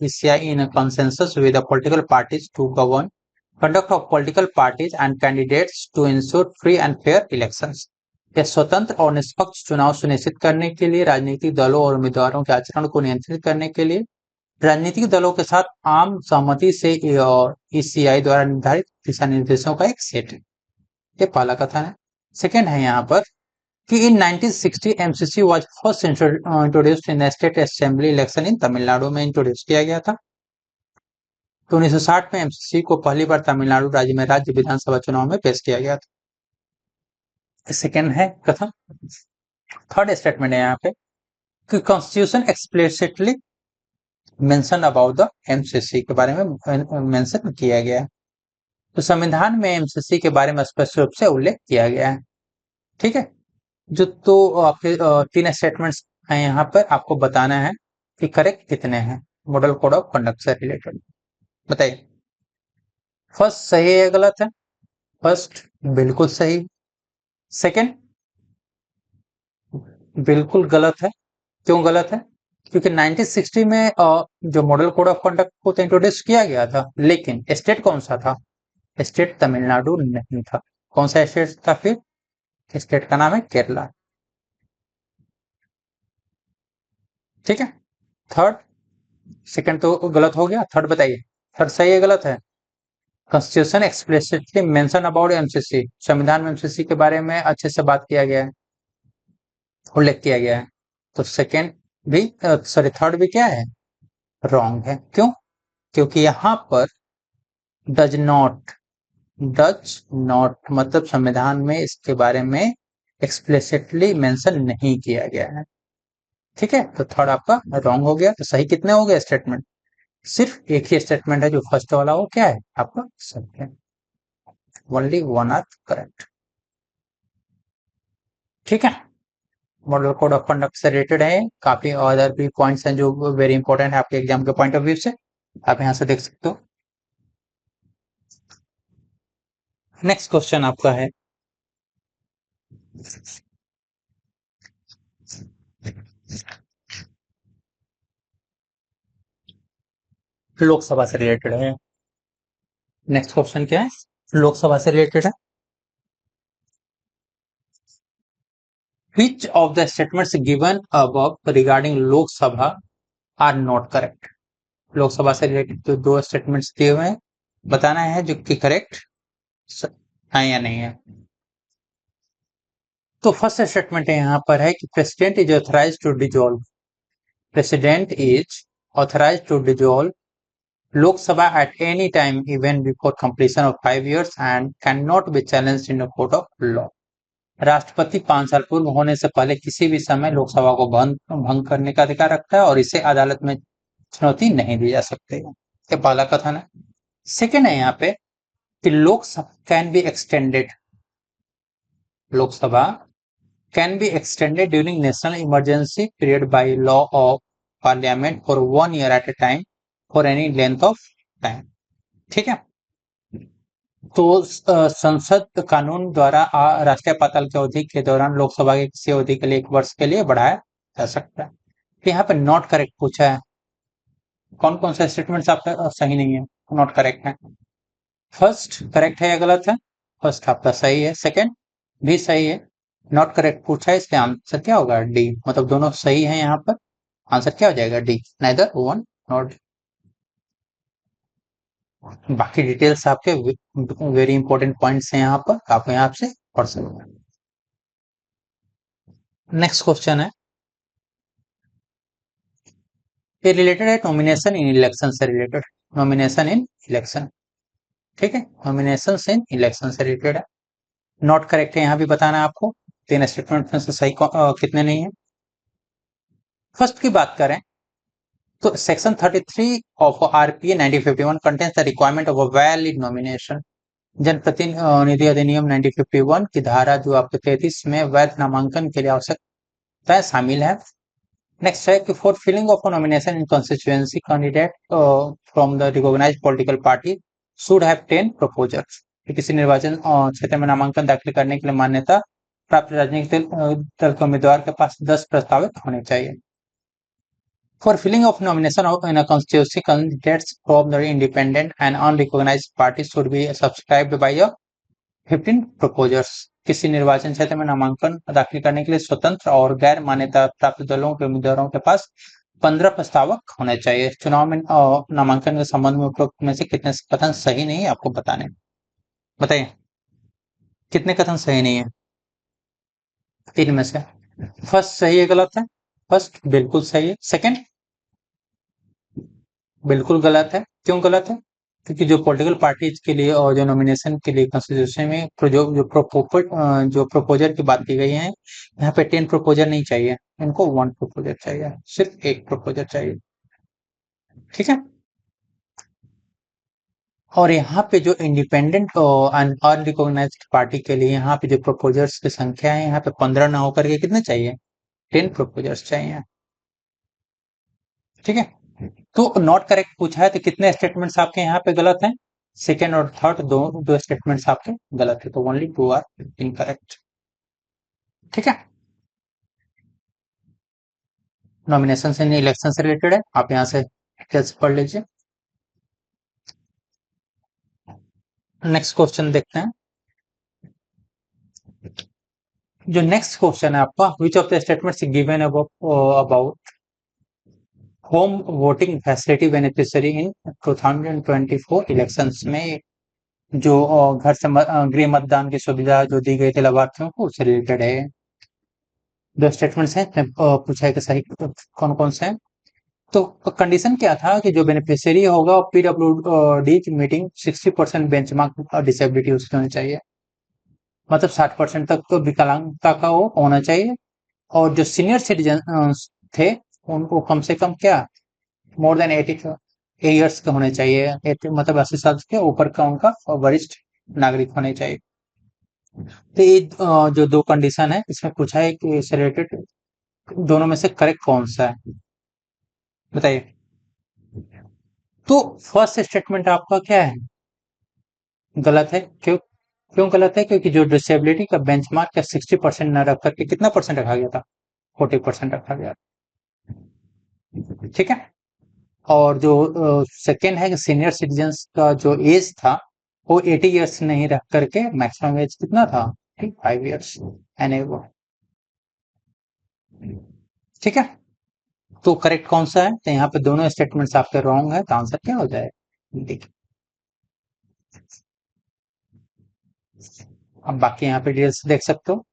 ECI in a consensus with the political parties to govern conduct of political parties and candidates to ensure free and fair elections। यह स्वतंत्र और निष्पक्ष चुनाव सुनिश्चित करने के लिए, राजनीतिक दलों और उम्मीदवारों के आचरण को नियंत्रित करने के लिए राजनीतिक दलों के साथ आम सहमति से ECI द्वारा निर्धारित दिशा निर्देशों का एक सेट है। ये पहला कथन है। सेकेंड है यहाँ पर कि in 1960 MCC was first introduced in state assembly election in Tamil Nadu में इंट्रोड्यूस किया गया था। तो 1960 में एमसीसी को पहली बार तमिलनाडु राज्य में राज्य विधानसभा चुनाव में पेश किया गया था। सेकेंड है कथन। थर्ड स्टेटमेंट है यहाँ पे कि constitution explicitly mention about the MCC के बारे में मेंशन किया गया है। तो संविधान में एमसीसी के बारे में स्पष्ट रूप से उल्लेख किया गया है। ठीक है, जो तो आपके 3 स्टेटमेंट्स हैं यहाँ पर, आपको बताना है कि करेक्ट कितने हैं मॉडल कोड ऑफ कंडक्ट से रिलेटेड। बताइए फर्स्ट सही है गलत है, फर्स्ट बिल्कुल सही, सेकंड बिल्कुल गलत है। क्यों गलत है, क्योंकि 1960 में जो मॉडल कोड ऑफ कंडक्ट को तो इंट्रोड्यूस किया गया था, लेकिन स्टेट कौन सा था, स्टेट तमिलनाडु नहीं था। कौन सा स्टेट था फिर, स्टेट का नाम है केरला। ठीक है, थर्ड, सेकंड तो गलत हो गया, थर्ड बताइए थर्ड सही है गलत है। Constitution explicitly mention about MCC, संविधान में एमसीसी के बारे में अच्छे से बात किया गया है, उल्लेख किया गया है। तो सेकंड भी सॉरी थर्ड भी क्या है, रॉन्ग है। क्यों, क्योंकि यहाँ पर डज नॉट मतलब संविधान में इसके बारे में एक्सप्लिसिटली मेंशन नहीं किया गया है। ठीक है, तो थर्ड आपका रॉन्ग हो गया। तो सही कितने हो गए स्टेटमेंट, सिर्फ एक ही स्टेटमेंट है जो फर्स्ट वाला, वो क्या है आपका second. Only one are correct. ठीक है, मॉडल कोड ऑफ कंडक्ट से रिलेटेड है, काफी अदर भी पॉइंट्स हैं जो वेरी इंपॉर्टेंट है आपके एग्जाम के पॉइंट ऑफ व्यू से, आप यहां से देख सकते हो। नेक्स्ट क्वेश्चन आपका है लोकसभा से रिलेटेड है। नेक्स्ट क्वेश्चन क्या है, लोकसभा से रिलेटेड है। Which of the statements given above regarding Lok Sabha are not correct? Lok Sabha से रिलेटेड तो दो स्टेटमेंट्स दिए हुए हैं, बताना है जो कि करेक्ट है या नहीं है। तो फर्स्ट स्टेटमेंट है यहाँ पर है कि president is authorise to dissolve, president is authorise to dissolve Lok Sabha at any time even before completion of 5 years and cannot be challenged in a court of law. राष्ट्रपति 5 साल पूर्व होने से पहले किसी भी समय लोकसभा को भंग करने का अधिकार रखता है और इसे अदालत में चुनौती नहीं दी जा सकती है। ये पहला कथन है। सेकेंड है यहाँ पे कि Lok Sabha can be extended, Lok Sabha can be extended during national emergency period by law of parliament for 1 year at a time for any length of time. ठीक है, तो संसद कानून द्वारा राष्ट्रीय आपातकाल की अवधि के दौरान लोकसभा की किसी अवधि के लिए 1 वर्ष के लिए बढ़ाया जा सकता है। तो यहाँ पे नॉट करेक्ट पूछा है, कौन कौन सा स्टेटमेंट आपका सही नहीं है, नॉट करेक्ट है। फर्स्ट करेक्ट है या गलत है? फर्स्ट आपका सही है, सेकंड भी सही है। नॉट करेक्ट पूछा है, इसलिए आंसर क्या होगा? डी, मतलब दोनों सही है। यहाँ पर आंसर क्या हो जाएगा? D, neither one not. बाकी डिटेल्स आपके वेरी इंपॉर्टेंट पॉइंट्स हैं यहाँ पर, आप यहाँ से पढ़ सकते हैं। नेक्स्ट क्वेश्चन है, ये रिलेटेड है नॉमिनेशन इन इलेक्शन से रिलेटेड, नॉमिनेशन इन इलेक्शन। ठीक है, नॉमिनेशन इन इलेक्शन से रिलेटेड है। नॉट करेक्ट है यहाँ भी बताना है आपको, 3 स्टेटमेंट में से सही कितने नहीं है। फर्स्ट की बात करें तो section 33 of RPA 1951 contains the requirement of a valid nomination. जनप्रतिनिधि अधिनियम 1951 की धारा जो आपके 33 में वैध नामांकन के लिए आवश्यकताएं शामिल है। नेक्स्ट है कि for filling of nomination in constituency candidate from the recognised political party should have 10 proposers. किसी निर्वाचन क्षेत्र में नामांकन दाखिल करने के लिए मान्यता प्राप्त राजनीतिक दल के उम्मीदवार के पास 10 प्रस्तावित होने चाहिए। For filling of nomination in a constituency, candidates from the independent and unrecognized parties should be subscribed by a 15 proposers. किसी निर्वाचन क्षेत्र में नामांकन दाखिल करने के लिए स्वतंत्र और गैर मान्यता प्राप्त दलों के उम्मीदवारों के पास 15 प्रस्तावक होने चाहिए। चुनाव में नामांकन के संबंध में उपरोक्त में से कितने कथन सही नहीं है आपको बताने, बताइए कितने कथन सही नहीं है? 3 में से फर्स्ट सही है गलत है? फर्स्ट बिल्कुल सही है, सेकंड बिल्कुल गलत है। क्यों गलत है? क्योंकि जो पॉलिटिकल पार्टीज के लिए और जो नॉमिनेशन के लिए कॉन्स्टिट्यूशन में जो प्रपोजर की बात की गई है, यहाँ पे 10 प्रपोजर नहीं चाहिए, इनको 1 प्रपोजर चाहिए, सिर्फ एक प्रपोजर चाहिए। ठीक है, और यहाँ पे जो इंडिपेंडेंट और अनरिकॉग्नाइज्ड पार्टी के लिए यहाँ पे जो प्रपोजर्स की संख्या है यहाँ पे 15 ना होकर के कितने चाहिए? 10 प्रपोजर्स चाहिए। ठीक है, तो नॉट करेक्ट पूछा है तो कितने स्टेटमेंट्स आपके यहाँ पे गलत हैं? सेकेंड और थर्ड दो स्टेटमेंट्स आपके गलत है, तो ओनली 2 आर इनकरेक्ट। ठीक है, नॉमिनेशन से इलेक्शन से रिलेटेड है, आप यहाँ से डिटेल्स पढ़ लीजिए। नेक्स्ट क्वेश्चन देखते हैं। जो नेक्स्ट क्वेश्चन है आपका, विच of the statements given about home voting facility beneficiary in 2024 elections में जो घर से गृह मतदान की सुविधा जो दी गई थी लाभार्थियों को, उससे रिलेटेड है। 2 स्टेटमेंट्स हैं, पूछा है कि सही कौन कौन से हैं। तो कंडीशन क्या था कि जो बेनिफिशियरी होगा पीडब्ल्यूडी की मीटिंग 60% बेंचमार्क डिसेबिलिटी उसकी होनी चाहिए, मतलब 60% तक तो विकलांगता का वो होना चाहिए। और जो सीनियर सिटीजन थे उनको कम से कम क्या मोर देन ईयर्स के होने चाहिए, मतलब 80 साल के ऊपर का उनका वरिष्ठ नागरिक होने चाहिए। तो ये जो दो कंडीशन है इसमें पूछा है कि इससे रिलेटेड दोनों में से करेक्ट कौन सा है, बताइए। तो फर्स्ट स्टेटमेंट आपका क्या है, गलत है। क्यों? क्यों गलत है? क्योंकि जो डिसेबिलिटी का बेंचमार्क का 60% न रख करके कितना परसेंट रखा गया था, 40% रखा गया, ठीक है। और जो सेकेंड है कि सीनियर सिटीजन्स का जो एज था वो 80 ईयर्स नहीं रख करके मैक्सिमम एज कितना था, 5 ईयर्स एनेबल, ठीक है। तो करेक्ट कौन सा है? तो यहाँ पे दोनों स्टेटमेंट्स आपके रॉन्ग है, तो आंसर क्या हो जाएगा, देखिए। अब बाकी यहाँ पे डिटेल्स देख सकते हो।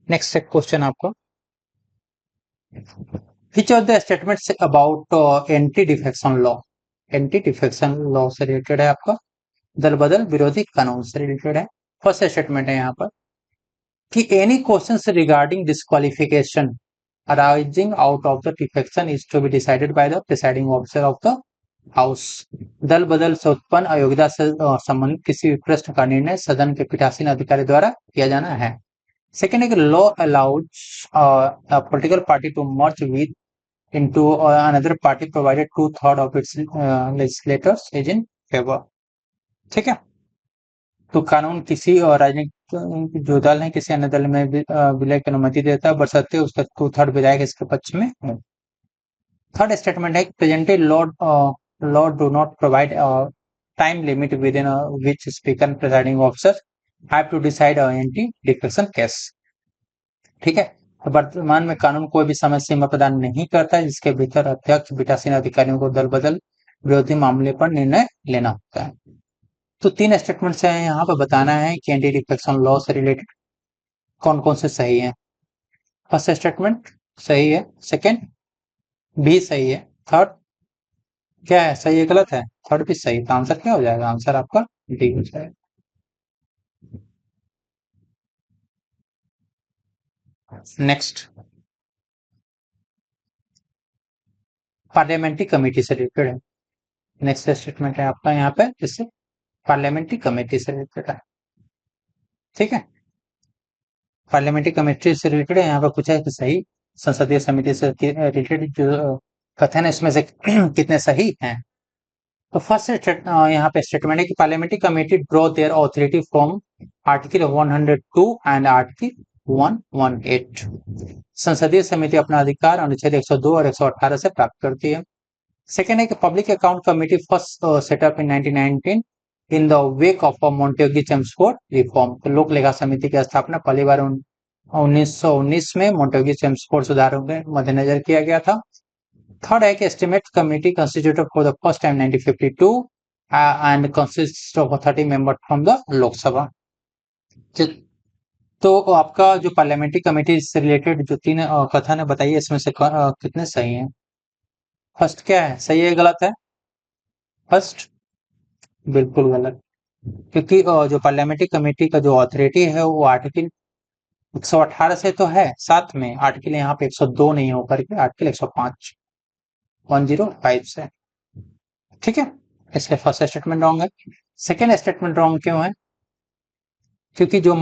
नेक्स्ट क्वेश्चन आपको, विच of the statements about anti defection law, anti defection law से रिलेटेड है आपका, दल बदल विरोधी कानून से रिलेटेड है। फर्स्ट स्टेटमेंट है यहाँ पर कि any question regarding disqualification arising out of the defection is to be decided by the presiding officer of the house. दल बदल से उत्पन्न अयोग्यता से संबंधित किसी भी प्रश्न का निर्णय सदन के पीठासीन अधिकारी द्वारा किया जाना है। सेकेंड है कि law allows political party to merge with into another party provided 2/3 of its legislators is in favor, ठीक है। तो कानून किसी और राजनीतिक जो दल है किसी अन्य दल में विलय की अनुमति देता है बशर्ते उसका 2/3 विधायक इसके पक्ष में हो। थर्ड स्टेटमेंट है presently law do not provide time limit within which speaker presiding officer have to decide anti defection case, ठीक है। तो वर्तमान में कानून कोई भी समय सीमा प्रदान नहीं करता है जिसके भीतर अध्यक्ष पीठासीन अधिकारियों को दल बदल विरोधी मामले पर निर्णय लेना होता है। तो तीन स्टेटमेंट्स हैं यहाँ पर, बताना है कि एंटी डिफेक्शन लॉ से रिलेटेड कौन कौन से सही है। फर्स्ट स्टेटमेंट सही है, सेकेंड भी सही है, थर्ड क्या है, सही है गलत है, थर्ड भी सही। तो आंसर क्या हो जाएगा, आंसर आपका डी हो जाएगा। नेक्स्ट पार्लियामेंट्री कमेटी से रिलेटेड है। नेक्स्ट स्टेटमेंट है आपका यहाँ पे, जिससे पार्लियामेंट्री कमेटी से रिलेटेड है, ठीक है। पार्लियामेंट्री कमेटी से रिलेटेड यहाँ पे पूछा है कि सही संसदीय समिति से रिलेटेड जो कथन है इसमें से कितने सही हैं। तो फर्स्ट यहाँ पे स्टेटमेंट है कि parliamentary committee draw their authority from article 102 and article 118। संसदीय समिति अपना अधिकार अनुच्छेद 102 और 118 से प्राप्त करती है। सेकेंड है कि public account committee first set up in 1919 in the wake of Montagu Chelmsford reform. तो लोक लेखा समिति की स्थापना पहली बार 1919 में मोंटेग्यू चेम्सफोर्ड सुधारों के मद्देनजर किया गया था। थर्ड है कि estimate committee constituted for the first time 1952 and consist of 30 member from the Lok Sabha. तो आपका जो पार्लियामेंट्री कमेटी से रिलेटेड जो तीन कथन है बताइए इसमें से कितने सही हैं। फर्स्ट क्या है, सही है गलत है? फर्स्ट बिल्कुल गलत, क्योंकि जो पार्लियामेंट्री कमेटी का जो अथॉरिटी है वो आर्टिकल 118 से तो है, साथ में आर्टिकल यहाँ पे 102 नहीं होकर के आर्टिकल 105 105 से, ठीक है। इसलिए फर्स्ट स्टेटमेंट रॉन्ग है। सेकेंड स्टेटमेंट रॉन्ग क्यों है? क्योंकि जो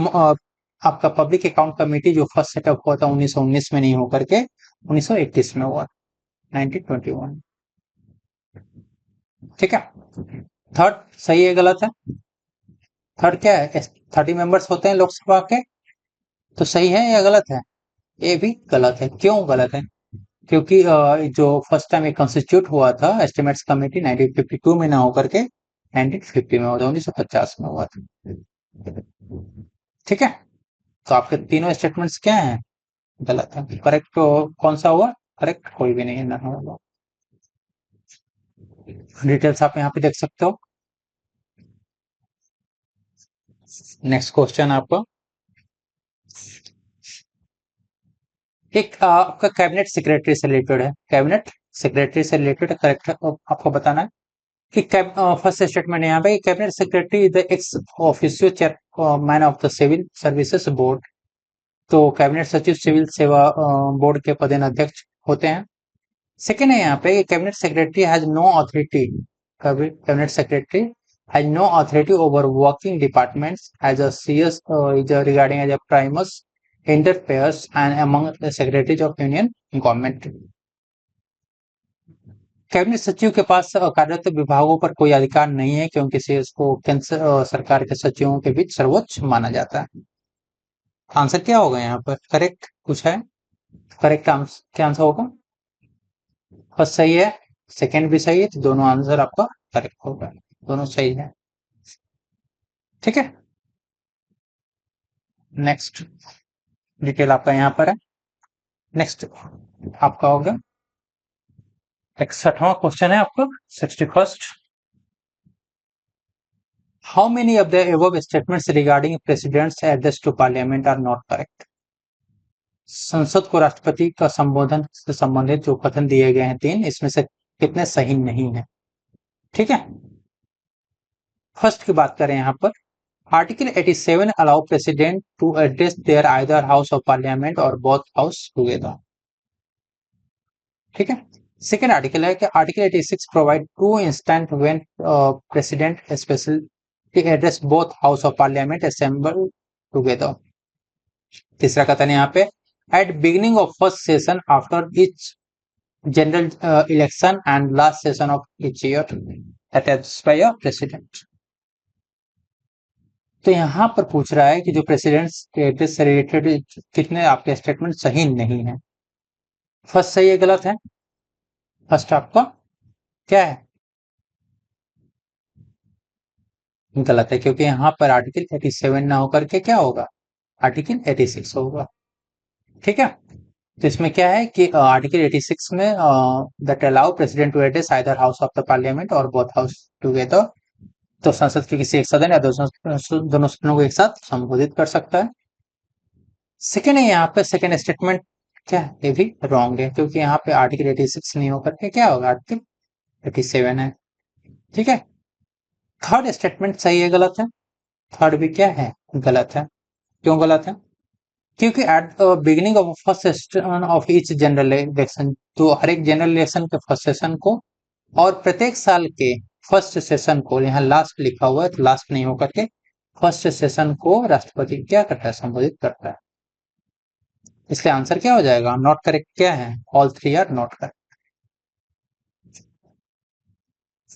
आपका पब्लिक अकाउंट कमेटी जो फर्स्ट सेटअप हुआ था 1919 में नहीं होकर के 1921 में हुआ, 1921, ठीक है। थर्ड सही है गलत है? थर्ड क्या है, 30 मेंबर्स होते हैं लोकसभा के, तो सही है या गलत है? ये भी गलत है। क्यों गलत है? क्योंकि जो फर्स्ट टाइम एक कंस्टिट्यूट हुआ था एस्टिमेट्स कमेटी 1952 में ना होकर के 1950 में हुआ था, 1950 में हुआ था, ठीक है। तो आपके तीनों स्टेटमेंट्स क्या हैं, गलत है। करेक्ट तो कौन सा हुआ, करेक्ट कोई भी नहीं है, ना होगा। डिटेल्स आप यहाँ पे देख सकते हो। नेक्स्ट क्वेश्चन आपका, एक आपका कैबिनेट सेक्रेटरी से रिलेटेड है, कैबिनेट सेक्रेटरी से रिलेटेड करेक्ट आपको बताना है कि फर्स्ट स्टेटमेंट यहाँ पे cabinet secretary the ex officio chairman of the civil services board. तो कैबिनेट सचिव सिविल सेवा बोर्ड के पदेन अध्यक्ष होते हैं। सेकेंड है यहाँ पे cabinet secretary has no authority, cabinet secretary has no authority over working departments as a CS regarding as a primus interferes and among the secretaries of union government. Cabinet सचिव के पास कार्यरत विभागों पर कोई अधिकार नहीं है क्योंकि से उसको केंद्र सरकार के सचिवों के बीच सर्वोच्च माना जाता है। आंसर क्या होगा यहाँ पर? करेक्ट पूछा है, करेक्ट आंसर क्या आंसर होगा? फर्स्ट सही है, सेकंड भी सही है, तो दोनों आंसर आपका करेक्ट होगा, दोनों सही है। ठीक है, नेक्स्ट डिटेल आपका यहाँ पर है। नेक्स्ट आपका होगा 61वां क्वेश्चन है आपका 61st। How many of the above statements regarding president's address to parliament are not correct? संसद को राष्ट्रपति का संबोधन से संबंधित जो कथन दिए गए हैं 3, इसमें से कितने सही नहीं है? ठीक है, फर्स्ट की बात करें यहाँ पर, article 87 allow president to address their either house of parliament और बोथ हाउस टुगेदर। ठीक है, सेकेंड आर्टिकल है कि article 86 provide to instant when president specially address both house of parliament assemble together. तीसरा कथन यहाँ पे, at beginning of first session after each general election and last session of each year address by a president. तो यहाँ पर पूछ रहा है कि जो प्रेसिडेंट एड्रेस से रिलेटेड कितने आपके स्टेटमेंट सही नहीं है। फर्स्ट सही है, गलत है? फर्स्ट आपका क्या है? गलत है, क्योंकि यहाँ पर आर्टिकल 87 ना होकर के क्या होगा? आर्टिकल 86 होगा। ठीक है, तो इसमें क्या है कि आर्टिकल 86 में that allow president to address either house of the parliament और बोथ हाउस टुगेदर, तो संसद के किसी एक सदन या दोनों सदनों को एक साथ संबोधित कर सकता है। सेकेंड है यहाँ पे, सेकेंड स्टेटमेंट क्या है? ये भी रॉन्ग है, क्योंकि यहाँ पे आर्टिकल 86 नहीं होकर के क्या होगा? आर्टिकल 87 है। ठीक है, थर्ड स्टेटमेंट सही है, गलत है? थर्ड भी क्या है? गलत है। क्यों गलत है? क्योंकि eight beginning of first session of each general election, तो हर एक जनरल इलेक्शन के फर्स्ट सेशन को और प्रत्येक साल के फर्स्ट सेशन को, यहाँ लास्ट लिखा हुआ है तो लास्ट नहीं होकर के फर्स्ट सेशन को राष्ट्रपति क्या करता है? संबोधित करता है। इसलिए आंसर क्या हो जाएगा? नॉट करेक्ट क्या है? All three are not correct.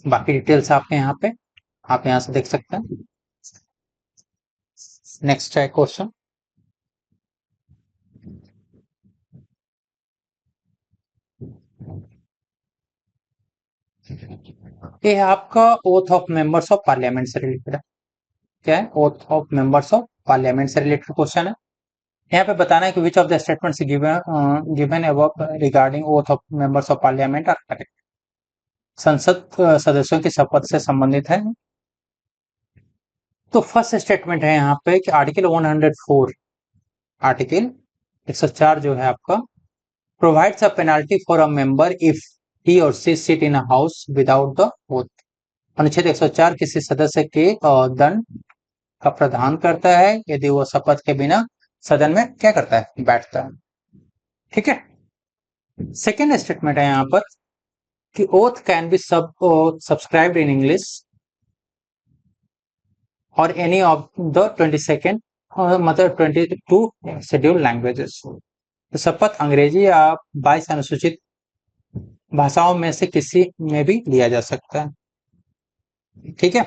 बाकी डिटेल्स आपके यहाँ पे आप यहाँ से देख सकते हैं। नेक्स्ट है क्वेश्चन, ये है आपका oath of members of parliament से रिलेटेड है। क्या है? Oath of members of parliament से रिलेटेड क्वेश्चन है। यहाँ पे बताना है कि which of the statements given above regarding oath of members of parliament are correct. संसद सदस्यों की शपथ से संबंधित है। तो फर्स्ट स्टेटमेंट है यहाँ पे कि आर्टिकल 104, आर्टिकल 104 जो है आपका, provides a penalty for a member if he or she sit in a house without the oath. अनुच्छेद 104 किसी सदस्य के दंड का प्रावधान करता है यदि वो शपथ के बिना सदन में क्या करता है? बैठता है। ठीक है, सेकेंड स्टेटमेंट है यहाँ पर कि oath can be subscribed in English और एनी ऑफ द 22nd मतलब 22 शेड्यूल लैंग्वेजेस। तो शपथ अंग्रेजी या 22 अनुसूचित भाषाओं में से किसी में भी लिया जा सकता है। ठीक है,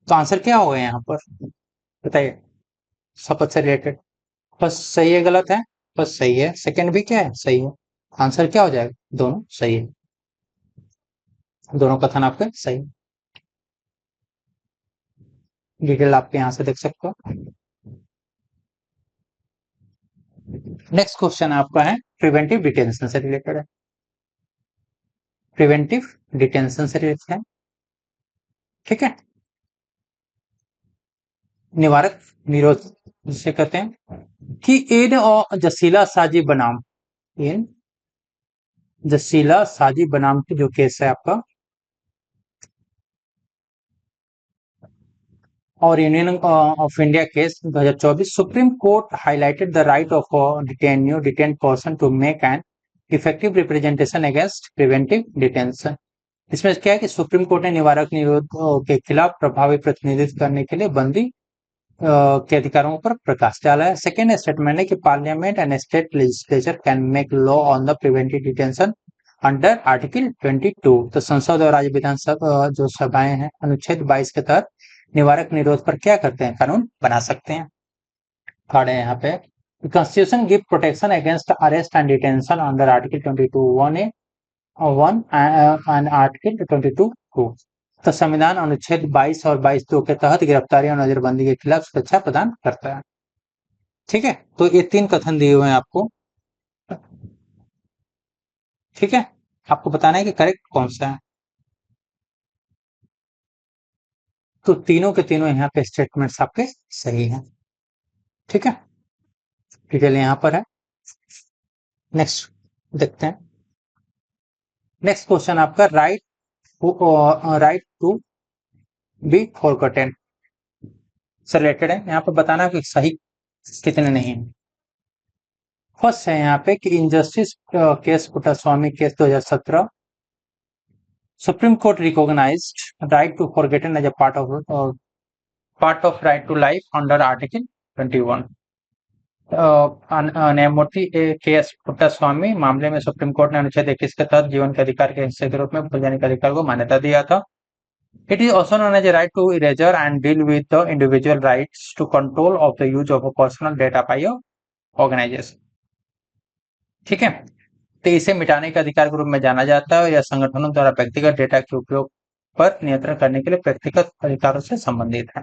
तो आंसर क्या होगा यहाँ पर? बताइए, शपथ से रिलेटेड। फर्स्ट सही है, गलत है? फर्स्ट सही है, सेकंड भी क्या है? सही है। आंसर क्या हो जाएगा? दोनों सही है, दोनों कथन आपके सही। डिटेल आपके यहाँ से देख सकते हो। नेक्स्ट क्वेश्चन आपका है प्रिवेंटिव डिटेंशन से रिलेटेड है। प्रिवेंटिव डिटेंशन से रिलेटेड है। ठीक है, निवारक निरोध जिसे कहते हैं कि इन और जसीला साजी बनाम, इन जसीला साजी बनाम की जो केस है आपका और union of India case 2024, supreme court highlighted the right of detain person to make an effective representation against preventive detention. इसमें क्या है कि सुप्रीम कोर्ट ने निवारक निरोध के खिलाफ प्रभावी प्रतिनिधित्व करने के लिए बंदी के अधिकारों पर प्रकाश डाला है। सेकेंड स्टेटमेंट है कि parliament and state legislature can make law on the preventive detention under article 22। तो संसद और राज्य विधानसभा जो सभाएं हैं अनुच्छेद 22 के तहत निवारक निरोध पर क्या करते हैं, कानून बना सकते हैं। थर्ड है यहाँ पे constitution give protection against arrest and detention under article 22(1)(a) 1 and article 22(2). तो संविधान अनुच्छेद 22 और 22(2) के तहत गिरफ्तारी और नजरबंदी के खिलाफ सुरक्षा प्रदान करता है। ठीक है, तो ये 3 कथन दिए हुए हैं आपको। ठीक है, आपको बताना है कि करेक्ट कौन सा है। तो तीनों के तीनों यहाँ पे स्टेटमेंट्स आपके सही हैं। ठीक है, डिटेल यहाँ पर है। नेक्स्ट देखते हैं। नेक्स्ट क्वेश्चन आपका राइट टू बी फॉरगॉटन से रिलेटेड है। यहाँ पे बताना कि सही कितने नहीं है। फर्स्ट है यहाँ पे कि in justice case Puttaswamy case 2017 supreme court recognised right to forgotten as a part of right to life under article 21। न्यायमूर्ति केएस पुट्टास्वामी मामले में सुप्रीम कोर्ट ने अनुच्छेद 21 के तहत जीवन के अधिकार के हिस्से के रूप में भूल जाने के अधिकार को मान्यता दिया था। It is also known as a right to erasure and deal with the individual rights to control of the use of a personal data by a organization। ठीक है, तो इसे मिटाने के अधिकार के रूप में जाना जाता है या संगठनों द्वारा व्यक्तिगत डेटा के उपयोग पर नियंत्रण करने के लिए व्यक्तिगत अधिकारों से संबंधित है।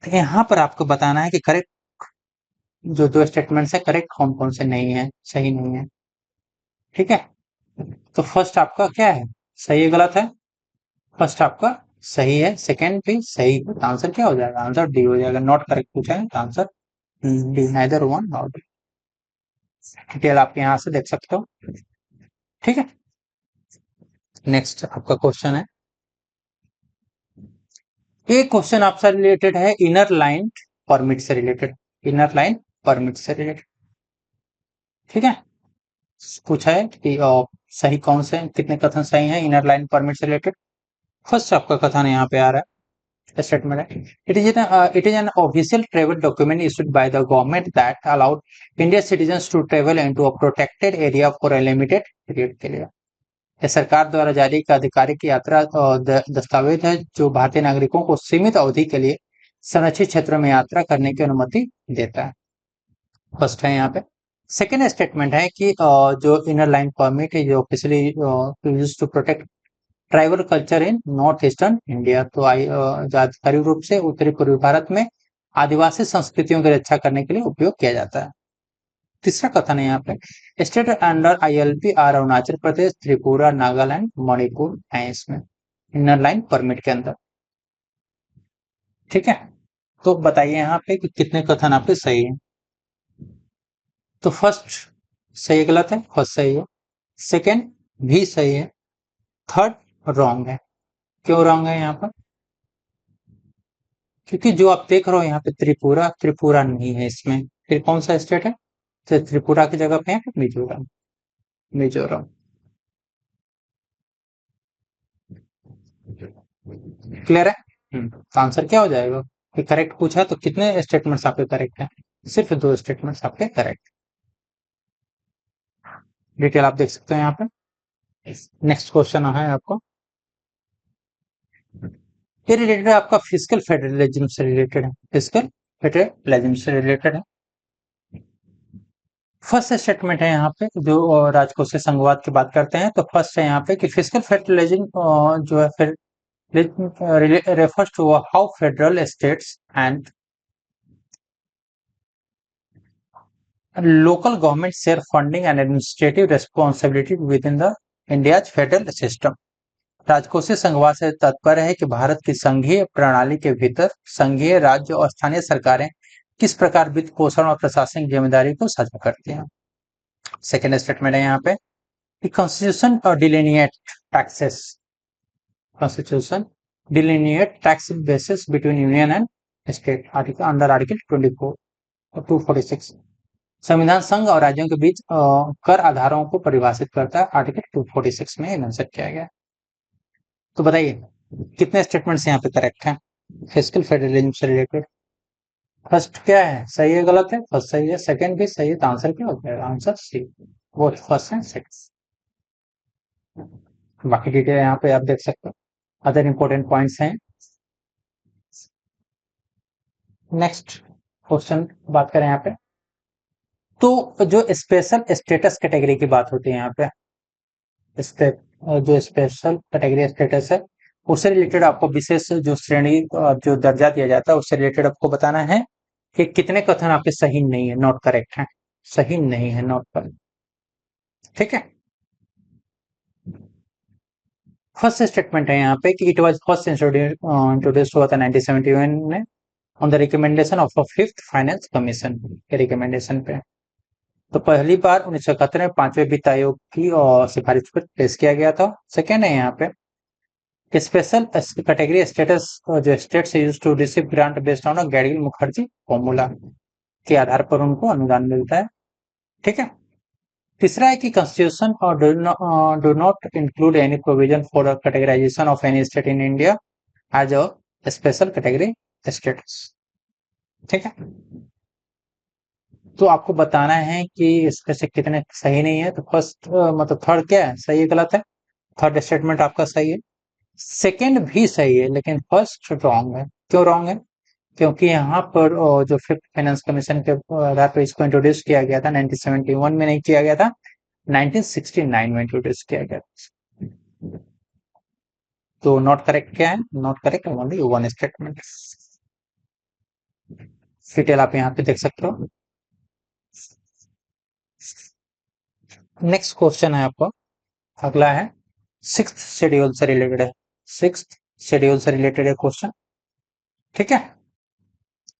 तो यहाँ पर आपको बताना है कि करेक्ट जो 2 स्टेटमेंट्स है करेक्ट कौन कौन से नहीं है, सही नहीं है। ठीक है, तो फर्स्ट आपका क्या है, सही है गलत है। फर्स्ट आपका सही है, सेकेंड भी सही है। तो आंसर क्या हो जाएगा, आंसर डी हो जाएगा। नॉट करेक्ट पूछा है तो answer D, neither one nor D. Detail आप यहाँ से देख सकते हो। ठीक है, नेक्स्ट आपका क्वेश्चन है, एक क्वेश्चन आपसे रिलेटेड है इनर लाइन परमिट से रिलेटेड। इनर लाइन परमिट से रिलेटेड ठीक है, पूछा है कि सही कौन से कितने कथन सही हैं इनर लाइन परमिट से रिलेटेड। फर्स्ट आपका कथन यहाँ पे आ रहा है, स्टेटमेंट है it is an official travel document issued by the government that allowed Indian citizens to travel into a protected area for a limited period के लिए। यह सरकार द्वारा जारी का आधिकारिक यात्रा दस्तावेज है जो भारतीय नागरिकों को सीमित अवधि के लिए संरक्षित क्षेत्रों में यात्रा करने की अनुमति देता है। फर्स्ट है यहाँ पे। सेकेंड स्टेटमेंट है कि जो इनर लाइन परमिट है जो officially used to protect tribal culture in north eastern India. तो आधिकारिक रूप से उत्तरी पूर्वी भारत में आदिवासी संस्कृतियों की रक्षा करने के लिए उपयोग किया जाता है। तीसरा कथन है यहाँ पे state under ILP are Arunachal Pradesh, Tripura, Nagaland, Manipur है इसमें इनर लाइन परमिट के अंदर। ठीक है, तो बताइए यहाँ पे कि कितने कथन आपके सही है। तो फर्स्ट सही गलत है, फर्स्ट सही है, सेकेंड भी सही है, थर्ड रॉन्ग है। क्यों रॉन्ग है यहाँ पर, क्योंकि जो आप देख रहे हो यहाँ पे त्रिपुरा नहीं है इसमें। फिर कौन सा स्टेट है, तो त्रिपुरा की जगह पे है मिजोरम। मिजोरम क्लियर है। तो आंसर क्या हो जाएगा कि करेक्ट पूछा तो कितने स्टेटमेंट्स आपके करेक्ट है, सिर्फ 2 स्टेटमेंट्स आपके करेक्ट। डिटेल आप देख सकते हो यहाँ पे। नेक्स्ट क्वेश्चन है आपको, ये रिलेटेड है आपका फिजिकल फेडरलिज्म से रिलेटेड है। फिजिकल फेडरलिज्म से रिलेटेड है। फर्स्ट स्टेटमेंट है यहाँ पे जो राजकोषीय संघवाद की बात करते हैं। तो फर्स्ट है यहाँ पे कि फिजिकल फेडरलिज्म जो है फिर refers to how federal states and local governments share funding and administrative responsibility within the India's federal system। राजकोषीय संघवाद से तात्पर्य है कि भारत की संघीय प्रणाली के भीतर संघीय, राज्य और स्थानीय सरकारें किस प्रकार वित्त पोषण और प्रशासनिक जिम्मेदारी को साझा करती हैं। सेकेंड स्टेटमेंट है यहाँ पे कॉन्स्टिट्यूशन और डिलिनिएट taxes. Constitution delineate tax basis between union and state under article 24 or 246। संविधान संघ और राज्यों के बीच कर आधारों को परिभाषित करता है, आर्टिकल 246 में मेंशन किया गया है। तो बताइए कितने स्टेटमेंट्स यहाँ पे करेक्ट हैं फिस्कल फेडरलिज्म से रिलेटेड? फर्स्ट क्या है, सही है गलत है? फर्स्ट सही है, सेकंड भी सही है, तो आंसर क्या हो जाएगा? Answer C, both first and second. बाकी डिटेल यहाँ पे आप देख सकते हो, अदर इंपॉर्टेंट पॉइंट्स हैं। नेक्स्ट क्वेश्चन बात करें यहाँ पे, तो जो स्पेशल स्टेटस कैटेगरी की बात होती है यहाँ पे, जो स्पेशल कैटेगरी स्टेटस है उससे रिलेटेड आपको विशेष जो श्रेणी जो दर्जा दिया जाता है उससे रिलेटेड आपको बताना है कि कितने कथन आपके सही नहीं है, नॉट करेक्ट है, सही नहीं है, नॉट करेक्ट। ठीक है, फर्स्ट स्टेटमेंट है यहाँ पे कि इट वाज फर्स्ट इंट्रोड्यूस हुआ था 1971 में on the recommendation of a fifth finance commission के रिकमेंडेशन पे। तो पहली बार 1971 में पांचवें वित्त आयोग की सिफारिश पर पेश किया गया था। सेकेंड है यहाँ पे स्पेशल कैटेगरी स्टेटस जो states use to receive grant based on Gadgil Mukherjee formula के आधार पर उनको अनुदान मिलता है। ठीक है, तीसरा है कि कॉन्स्टिट्यूशन और do not include any provision for categorisation of any state in India as a special category status. ठीक है, तो आपको बताना है कि इसमें से कितने सही नहीं है। तो फर्स्ट मतलब थर्ड क्या है, सही है गलत है? थर्ड स्टेटमेंट आपका सही है, सेकेंड भी सही है, लेकिन फर्स्ट रॉन्ग है। क्यों रॉन्ग है? क्योंकि यहाँ पर जो फिफ्थ फाइनेंस कमीशन के आधार पर इसको इंट्रोड्यूस किया गया था 1971 में, नहीं किया गया था, 1969 में इंट्रोड्यूस किया गया था। तो नॉट करेक्ट क्या है? Not correct only one statement. Detail आप यहाँ पे देख सकते हो। नेक्स्ट क्वेश्चन है आपका, अगला है सिक्स्थ शेड्यूल से रिलेटेड है, सिक्स्थ शेड्यूल से रिलेटेड है क्वेश्चन। ठीक है,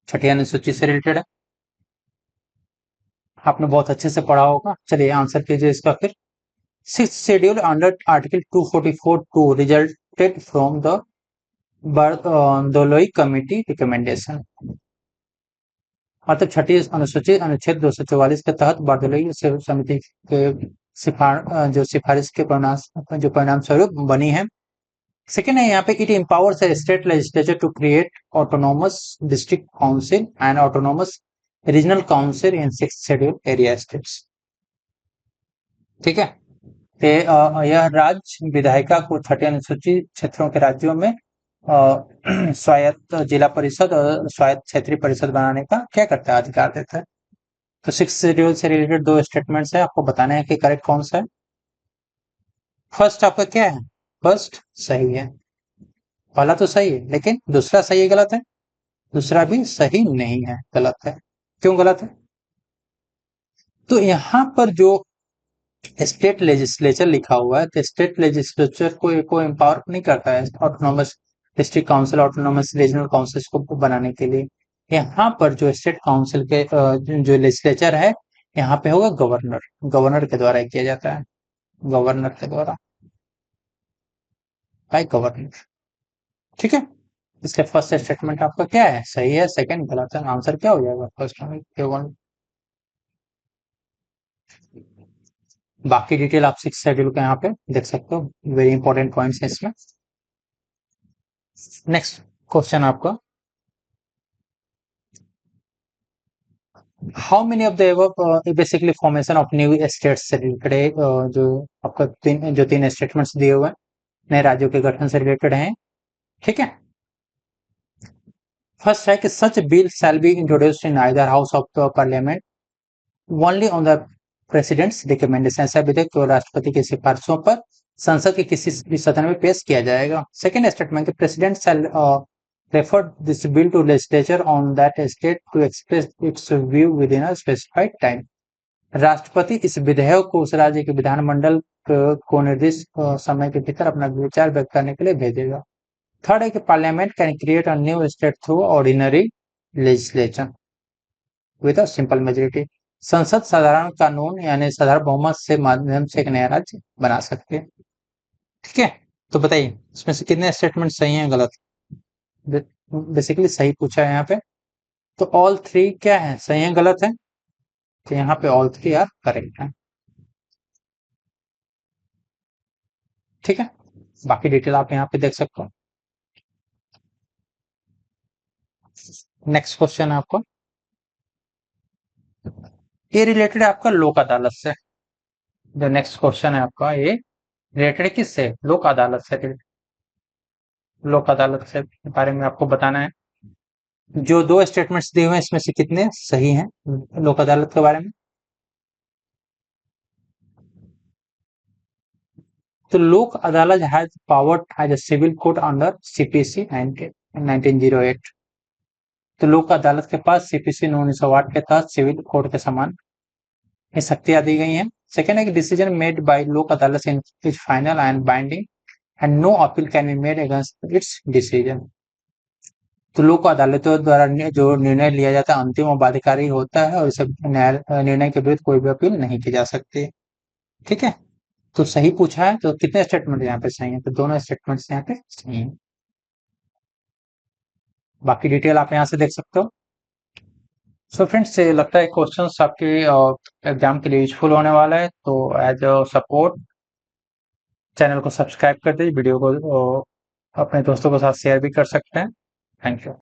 छठी अनुसूची से रिलेटेड है, आपने बहुत अच्छे से पढ़ा होगा। चलिए आंसर कीजिए इसका फिर। Sixth schedule under article 244(2) resulted from the Bordoloi committee recommendation. मतलब छठी अनुसूची अनुच्छेद 244 के तहत बारदोलोई समिति के जो सिफारिश के परिणाम स्वरूप बनी है। सेकेंड है यहाँ पे, it empowers state legislature to create autonomous district council and autonomous regional council in sixth schedule area states. ठीक है, यह राज्य विधायिका को छठी अनुसूची क्षेत्रों के राज्यों में स्वायत्त जिला परिषद और स्वायत्त क्षेत्रीय परिषद बनाने का क्या करता है, अधिकार देता है। तो सिक्स शेड्यूल से रिलेटेड दो स्टेटमेंट्स है, आपको बताना है कि करेक्ट कौन सा है। फर्स्ट आपका क्या है? फर्स्ट सही है, पहला तो सही है, लेकिन दूसरा सही है गलत है? दूसरा भी सही नहीं है, गलत है। क्यों गलत है? तो यहाँ पर जो स्टेट लेजिस्लेचर लिखा हुआ है, तो स्टेट लेजिस्लेचर को एम्पावर नहीं करता है autonomous district council, autonomous regional council को बनाने के लिए। यहाँ पर जो स्टेट काउंसिल के जो लेजिस्लेचर है, यहाँ पे होगा गवर्नर, गवर्नर के द्वारा किया जाता है, गवर्नर के द्वारा, बाय गवर्नर। ठीक है, इसका फर्स्ट स्टेटमेंट आपका क्या है, सही है, सेकंड गलत है, आंसर क्या हो जाएगा? First one. बाकी डिटेल आप सिक्स शेड्यूल के यहाँ पे देख सकते हो, वेरी इंपॉर्टेंट पॉइंट्स है इसमें। नेक्स्ट क्वेश्चन आपका, how many of the basically formation of new states से रिलेटेड जो आपका तीन स्टेटमेंट्स दिए हुए हैं नए राज्यों के गठन से रिलेटेड हैं। ठीक है, फर्स्ट है कि such bill shall be introduced in either house of the parliament only on the president's recommendation. ऐसा विधेयक केवल राष्ट्रपति की सिफारिशों पर संसद के किसी भी सदन में पेश किया जाएगा। सेकेंड स्टेटमेंट के president shell refer this bill to legislature on that state to express its view within a specified time। राष्ट्रपति इस विधेयक को उस राज्य के विधानमंडल को निर्दिष्ट समय के भीतर अपना विचार व्यक्त करने के लिए भेजेगा। थर्ड है कि parliament can create a new state through ordinary legislation with a simple majority. संसद साधारण कानून यानी साधारण बहुमत से माध्यम से एक नया राज्य बना सकते हैं। ठीक है, तो बताइए इसमें से कितने स्टेटमेंट सही हैं गलत? बेसिकली सही पूछा है यहाँ पे, तो ऑल थ्री क्या है, सही है गलत है? तो यहाँ पे ऑल थ्री आर करेक्ट है। ठीक है, बाकी डिटेल आप यहाँ पे देख सकते हो। नेक्स्ट क्वेश्चन है आपको, ये रिलेटेड है आपका लोक अदालत से। जो नेक्स्ट क्वेश्चन है आपका, ये रिलेटेड किससे, लोक अदालत से। लोक अदालत से बारे में आपको बताना है, जो दो स्टेटमेंट्स दिए हुए हैं इसमें से कितने सही हैं लोक अदालत के बारे में। तो Lok Adalat has power as a civil court under CPC 1908। तो लोक अदालत के पास सीपीसी 1908 के तहत सिविल कोर्ट के समान ये शक्तियां दी गई हैं। सेकेंड है, decision made by Lok Adalat is final and binding and no appeal can be made against its decision. तो लोक अदालतों द्वारा जो निर्णय लिया जाता है अंतिम और बाध्यकारी होता है, और इसे निर्णय के विरुद्ध कोई भी अपील नहीं की जा सकती। ठीक है, तो सही पूछा है, तो कितने स्टेटमेंट यहाँ पे सही है, तो दोनों स्टेटमेंट्स यहाँ पे सही है। बाकी डिटेल आप यहाँ से देख सकते हो। सो फ्रेंड्स, लगता है क्वेश्चंस आपके एग्जाम के लिए यूजफुल होने वाला है, तो एज अ सपोर्ट चैनल को सब्सक्राइब कर दीजिए, वीडियो को अपने दोस्तों के साथ शेयर भी कर सकते हैं। Thank you.